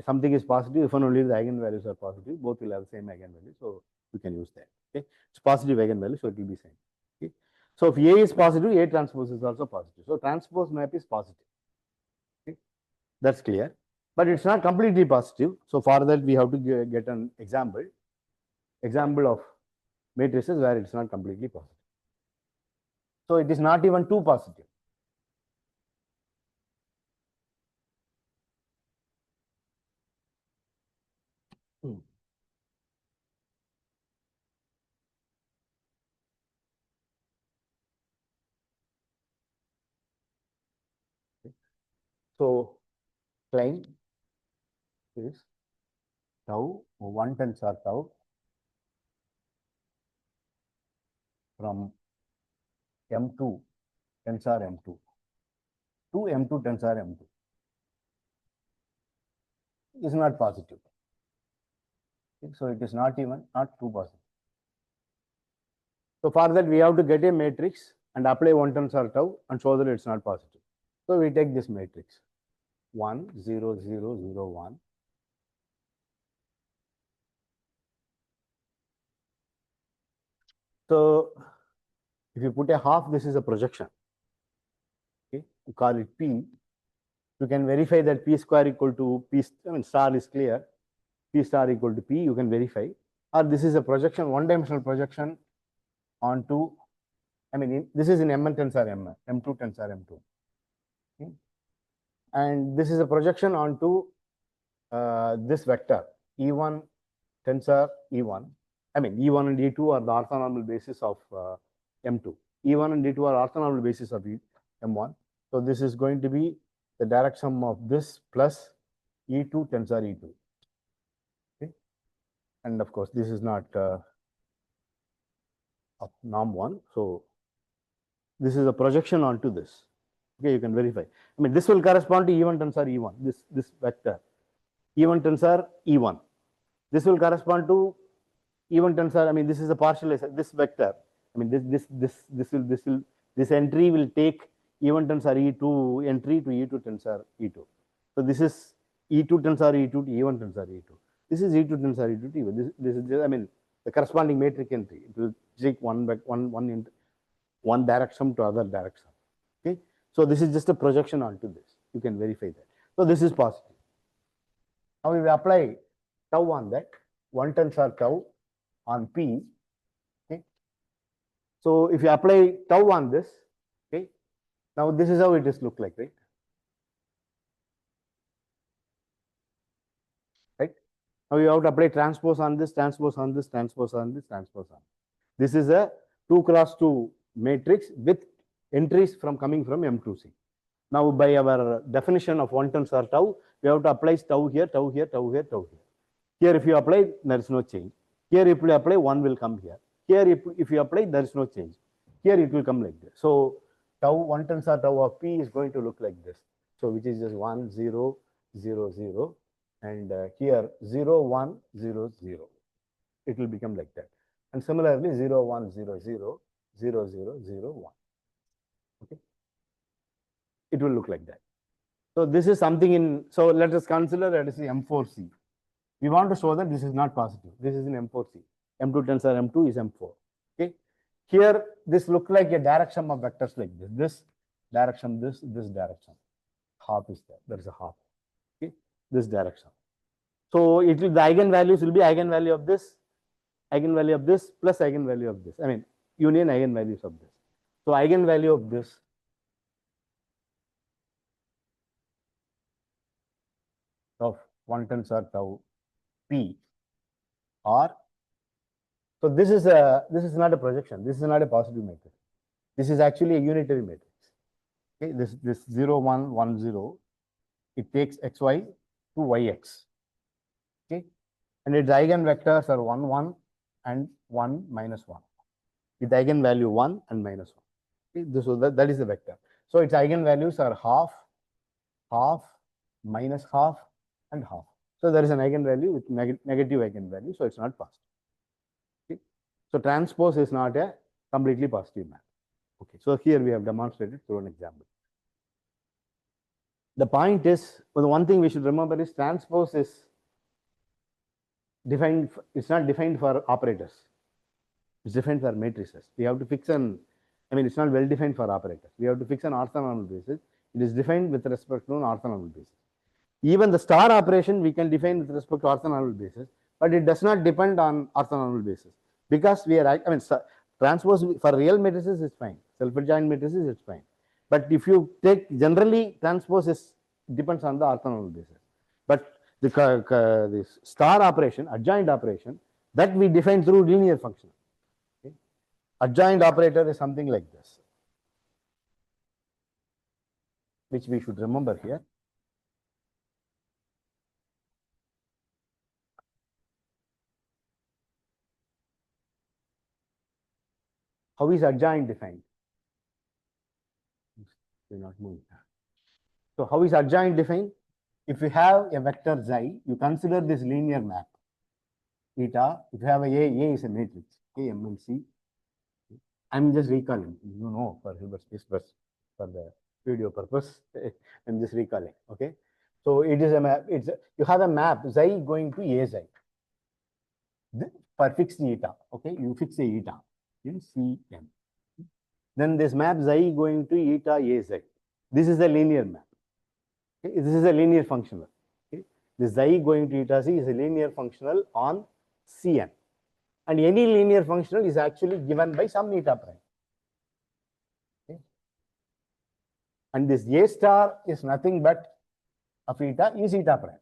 something is positive if and only the eigenvalues are positive. Both will have the same eigenvalue, so you can use that. Okay, it's positive eigenvalue, so it will be same. Okay, So if A is positive, A transpose is also positive. So transpose map is positive. Okay? That's clear. But it's not completely positive. So for that, we have to get an example of matrices where it's not completely positive. So it is not even too positive. So claim is tau, one tensor tau from M2 tensor M2 to M2 tensor M2 is not positive. Okay, so it is not too positive. So for that, we have to get a matrix and apply one tensor tau and show that it's not positive. So we take this matrix 1, 0, 0, 0, 1. So if you put a half, this is a projection. Okay, you call it P. You can verify that P square equal to P, I mean, star is clear. P star equal to P, you can verify. Or this is a projection, one-dimensional projection onto, I mean, this is in M1 tensor M, M2 tensor M2. Okay. And this is a projection onto this vector, E1 tensor E1. I mean, E1 and E2 are the orthonormal basis of M2. E1 and E2 are orthonormal basis of M1. So this is going to be the direct sum of this plus E2 tensor E2. Okay. And of course, this is not of norm 1. So this is a projection onto this. Okay, you can verify. I mean, this will correspond to E1 tensor E1, this vector. E1 tensor E1. This will correspond to E1 tensor. I mean, this is a partial, this vector. I mean, this entry will take E1 tensor E2 entry to E2 tensor E2. So this is E2 tensor E2 to E1 tensor E2. This is E2 tensor E2 to E1. This is just, I mean, the corresponding metric entry. It will take one direction to other direction. Okay. So this is just a projection onto this. You can verify that. So this is positive. Now we will apply tau on that, one tensor tau on P. Okay. So if you apply tau on this, okay, now this is how it is look like, right? Right. Now you have to apply transpose on this, transpose on this, transpose on this, transpose on. This is a 2x2 matrix with entries coming from M2C. Now by our definition of one tensor tau, we have to apply tau here, tau here, tau here, tau here. Here if you apply, there is no change. Here if you apply, 1 will come here. Here if you apply, there is no change. Here it will come like this. So tau, one tensor tau of P is going to look like this. So which is just 1, 0, 0, 0. And here 0, 1, 0, 0. It will become like that. And similarly 0, 1, 0, 0, 0, 0, 0, 1. Okay. It will look like that. So this is something in, so let us consider that is M4C. We want to show that this is not positive. This is in M4C. M2 tensor M2 is M4. Okay. Here, this look like a direct sum of vectors like this. This direction, this direction. Half is there. There is a half. Okay. This direction. So it will, the eigenvalues will be eigenvalue of this plus eigenvalue of this. I mean, union eigenvalues of this. So eigenvalue of this of one tensor tau P or, so this is not a projection. This is not a positive matrix. This is actually a unitary matrix. Okay, this 0, 1, 1, 0, it takes xy to yx. Okay, and its eigenvectors are 1, 1 and 1, minus 1. With eigenvalue 1 and minus 1. Okay, so that is the vector. So its eigenvalues are half, half, minus half, and half. So there is an eigenvalue with negative eigenvalue, so it's not positive. Okay. So transpose is not a completely positive map. Okay. So here we have demonstrated through an example. The point is, well, the one thing we should remember is transpose is defined, it's not defined for operators. It's defined for matrices. We have to fix an I mean, it's not well defined for operators. We have to fix an orthonormal basis. It is defined with respect to an orthonormal basis. Even the star operation we can define with respect to orthonormal basis, but it does not depend on orthonormal basis because we are, I mean, transpose for real matrices is fine. Self-adjoint matrices is fine. But if you take generally transpose is depends on the orthonormal basis. But this star operation, adjoint operation, that we define through linear function. Okay? Adjoint operator is something like this, which we should remember here. How is adjoint defined? We're not moving. So how is adjoint defined? If you have a vector xi, you consider this linear map. Eta, if you have A is a matrix, okay, M and C. I'm just recalling, you know, for Hilbert space, but for the video purpose, I'm just recalling, okay. So it is a map, you have a map xi going to A xi for fixed eta, okay, you fix a eta in Cm. Then this map xi going to eta A xi. This is a linear map. Okay? This is a linear functional. Okay? This xi going to eta c is a linear functional on Cn. And any linear functional is actually given by some eta prime. Okay? And this A star is nothing but of eta is eta prime.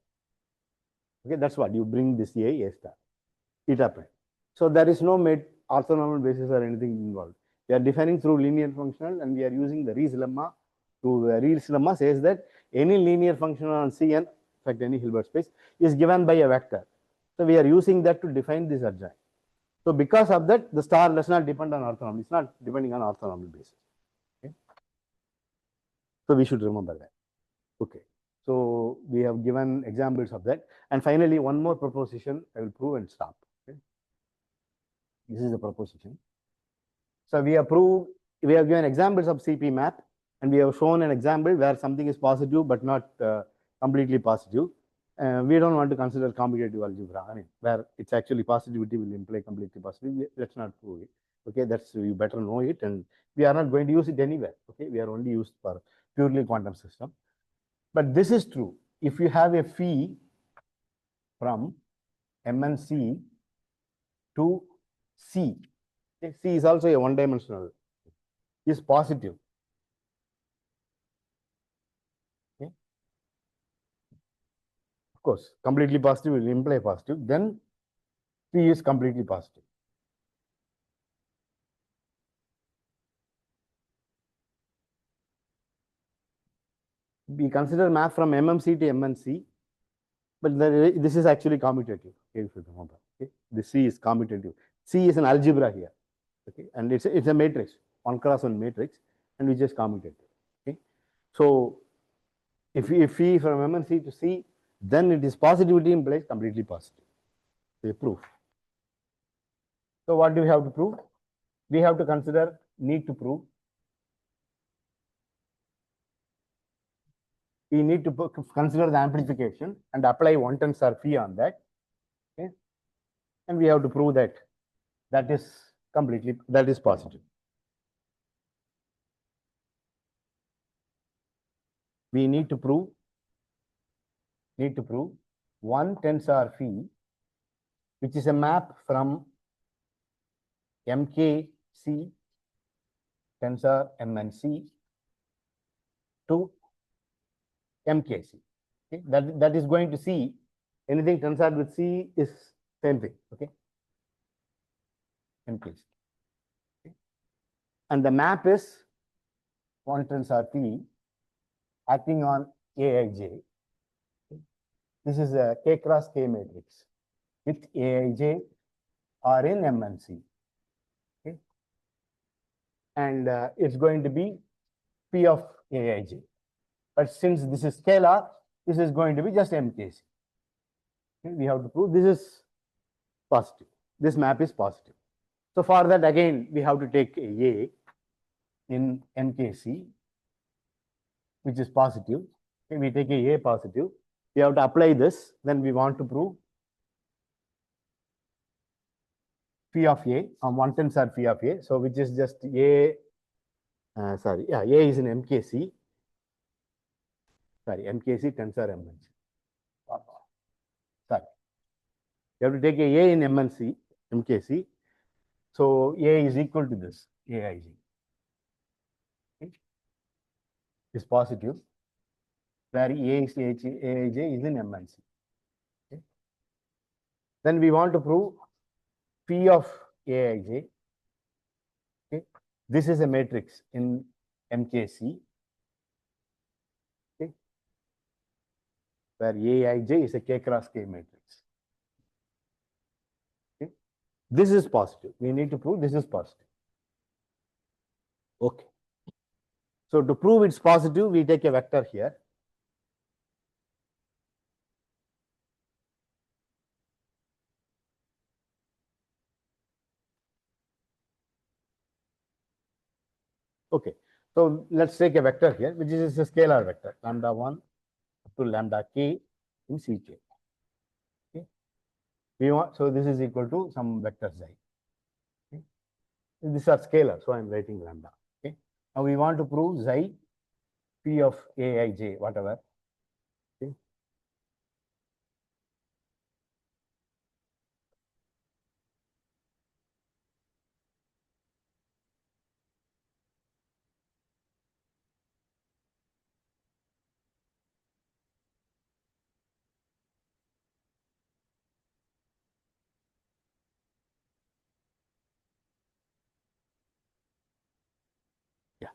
Okay, that's what you bring this A star, eta prime. So there is no orthonormal basis or anything involved. We are defining through linear functional and we are using the Rees lemma. Rees lemma says that any linear functional on Cn, in fact any Hilbert space, is given by a vector. So we are using that to define this adjoint. So because of that, the star does not depend on orthonormal. It's not depending on orthonormal basis. Okay? So we should remember that. Okay. So we have given examples of that. And finally, one more proposition I will prove and stop. Okay? This is the proposition. So we have given examples of CP map, and we have shown an example where something is positive but not completely positive. We don't want to consider commutative algebra. I mean, where it's actually positivity will imply completely positive. Let's not prove it. Okay, that's you better know it, and we are not going to use it anywhere. Okay, we are only used for purely quantum system. But this is true. If you have a phi from MNC to C, okay, C is also a one-dimensional, is positive. Okay. Of course, completely positive will imply positive. Then P is completely positive. We consider map from MMC to MNC, but this is actually commutative. Okay, if you remember, okay, the C is commutative. C is an algebra here, okay, and it's a matrix, 1x1 matrix, and which is commutative. Okay, so if phi from MNC to C, then it is positivity implies completely positive. So proof. So what do we have to prove? We have to need to prove. We need to consider the amplification and apply 1 tensor phi on that. Okay, and we have to prove that that is positive. We need to prove 1 tensor phi, which is a map from MKC tensor MNC to MKC. Okay, that is going to C. Anything tensor with C is same thing. Okay, MKC. Okay. And the map is 1 tensor phi acting on Aij. Okay. This is a K cross K matrix with Aij are in MNC. Okay, and it's going to be P of Aij. But since this is scalar, this is going to be just MKC. Okay, we have to prove this is positive. This map is positive. So for that, again, we have to take A in MKC, which is positive. Okay, we take A positive. We have to apply this. Then we want to prove phi of A on 1 tensor phi of A. So which is just A sorry, yeah, A is in MKC. Sorry, MKC tensor MNC. Sorry, you have to take A in MNC, MKC. So A is equal to this, AIG. Okay. Is positive, where AIJ is in MNC. Okay. Then we want to prove P of AIJ. Okay. This is a matrix in MKC. Okay. Where AIJ is a K cross K matrix. Okay. This is positive. We need to prove this is positive. Okay. So to prove it's positive, we take a vector here. Okay. So let's take a vector here, which is a scalar vector, lambda 1 up to lambda k in Ck. Okay. We want, so this is equal to some vector xi. Okay. These are scalar, so I'm writing lambda. Okay. Now we want to prove xi p of aij, whatever. Okay. Yeah.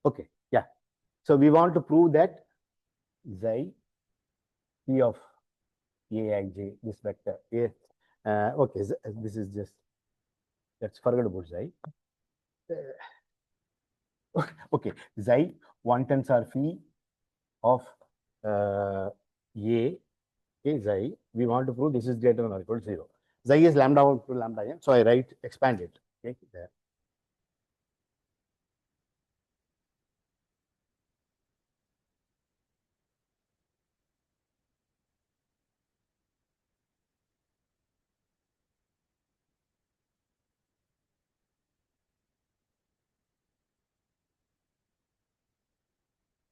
Okay. Yeah. So we want to prove that xi p of aij, this vector. Okay. This is just, let's forget about xi. Okay. Xi, one tensor phi of A, okay, xi. We want to prove this is greater than or equal to 0. Xi is lambda 1 to lambda n. So I write, expand it. Okay, there.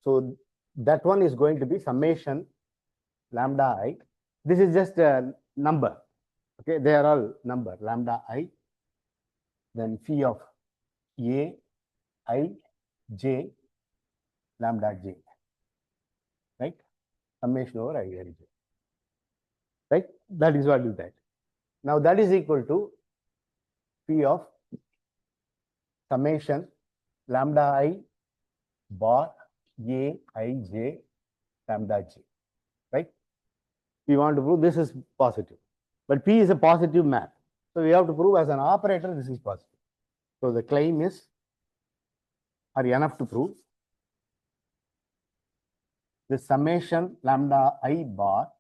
So that one is going to be summation lambda I. This is just a number. Okay, they are all number, lambda I, then phi of A, I, J, lambda J, right? Summation over I, J, right? That is what is that. Now that is equal to phi of summation lambda I bar A, I, J, lambda J, right? We want to prove this is positive, but P is a positive map. So we have to prove as an operator, this is positive. So the claim is, are enough to prove the summation lambda I bar,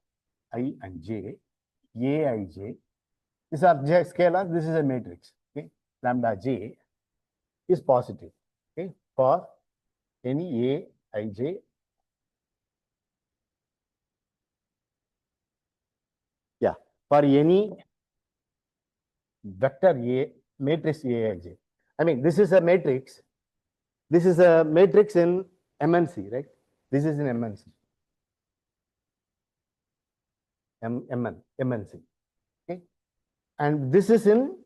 I and J, A, I, J, these are J scalars, this is a matrix, okay? Lambda J is positive, okay? For any A, I, J, yeah, for any vector A, matrix A, I, J. I mean, this is a matrix. This is a matrix in MNC, right? This is in MNC. MNC. Okay. And this is in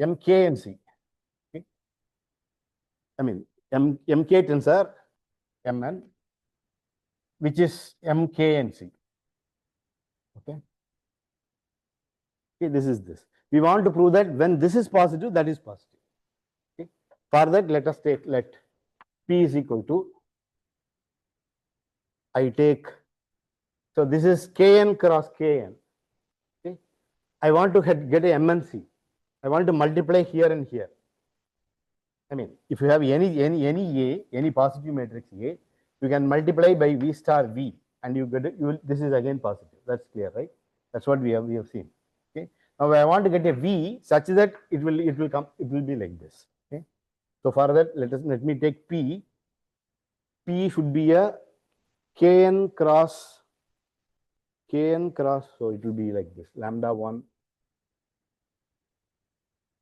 MKNC. Okay. I mean, MK tensor MN, which is MKNC. Okay. Okay, this is this. We want to prove that when this is positive, that is positive. Okay. For that, let us take, let P is equal to, I take, so this is Kn cross Kn. Okay. I want to get a MNC. I want to multiply here and here. I mean, if you have any A, any positive matrix A, you can multiply by V star V, and you get it. This is again positive. That's clear, right? That's what we have seen. Okay. Now I want to get a V such that it will be like this. Okay. So for that, let me take P. P should be a Kn cross. So it will be like this, lambda 1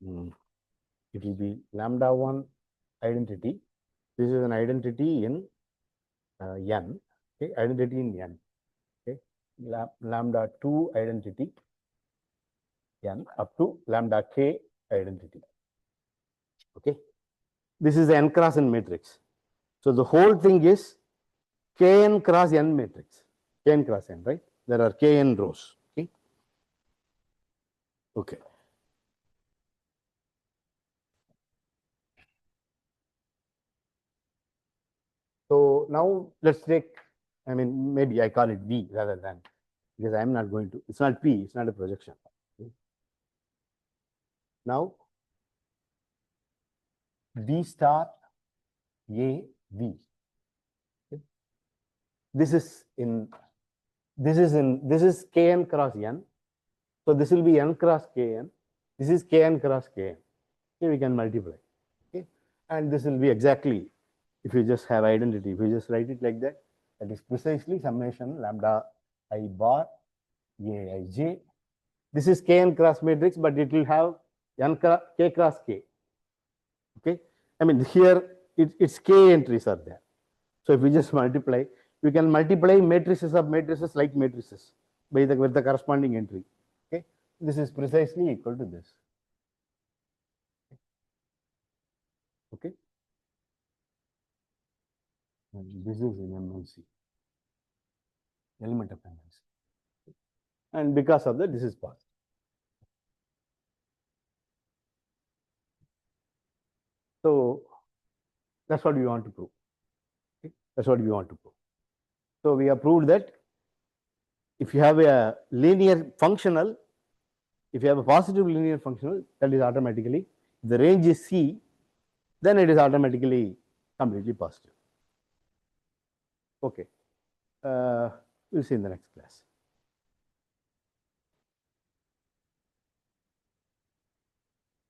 it will be lambda 1 identity. This is an identity in n, okay, identity in n, okay, lambda 2 identity n up to lambda k identity, okay. This is the n cross n matrix. So the whole thing is kn cross n matrix, kn cross n, right? There are kn rows, okay. Okay. So now let's take, I mean, maybe I call it V rather than, because I'm not going to, it's not P, it's not a projection. Okay. Now, V star A V. Okay. This is Kn cross N. So this will be N cross Kn. This is Kn cross Kn. Okay, we can multiply. Okay. And this will be exactly, if you just have identity, if you just write it like that is precisely summation lambda I bar Aij. This is Kn cross matrix, but it will have K cross K. Okay. I mean, here it's K entries are there. So if we just multiply, we can multiply matrices of matrices like matrices with the corresponding entry. Okay. This is precisely equal to this. Okay. And this is in MNC, element of MNC. And because of that, this is passed. So that's what we want to prove. Okay? That's what we want to prove. So we have proved that if you have a linear functional, if you have a positive linear functional, that is automatically, if the range is C, then it is automatically completely positive. Okay. We'll see in the next class.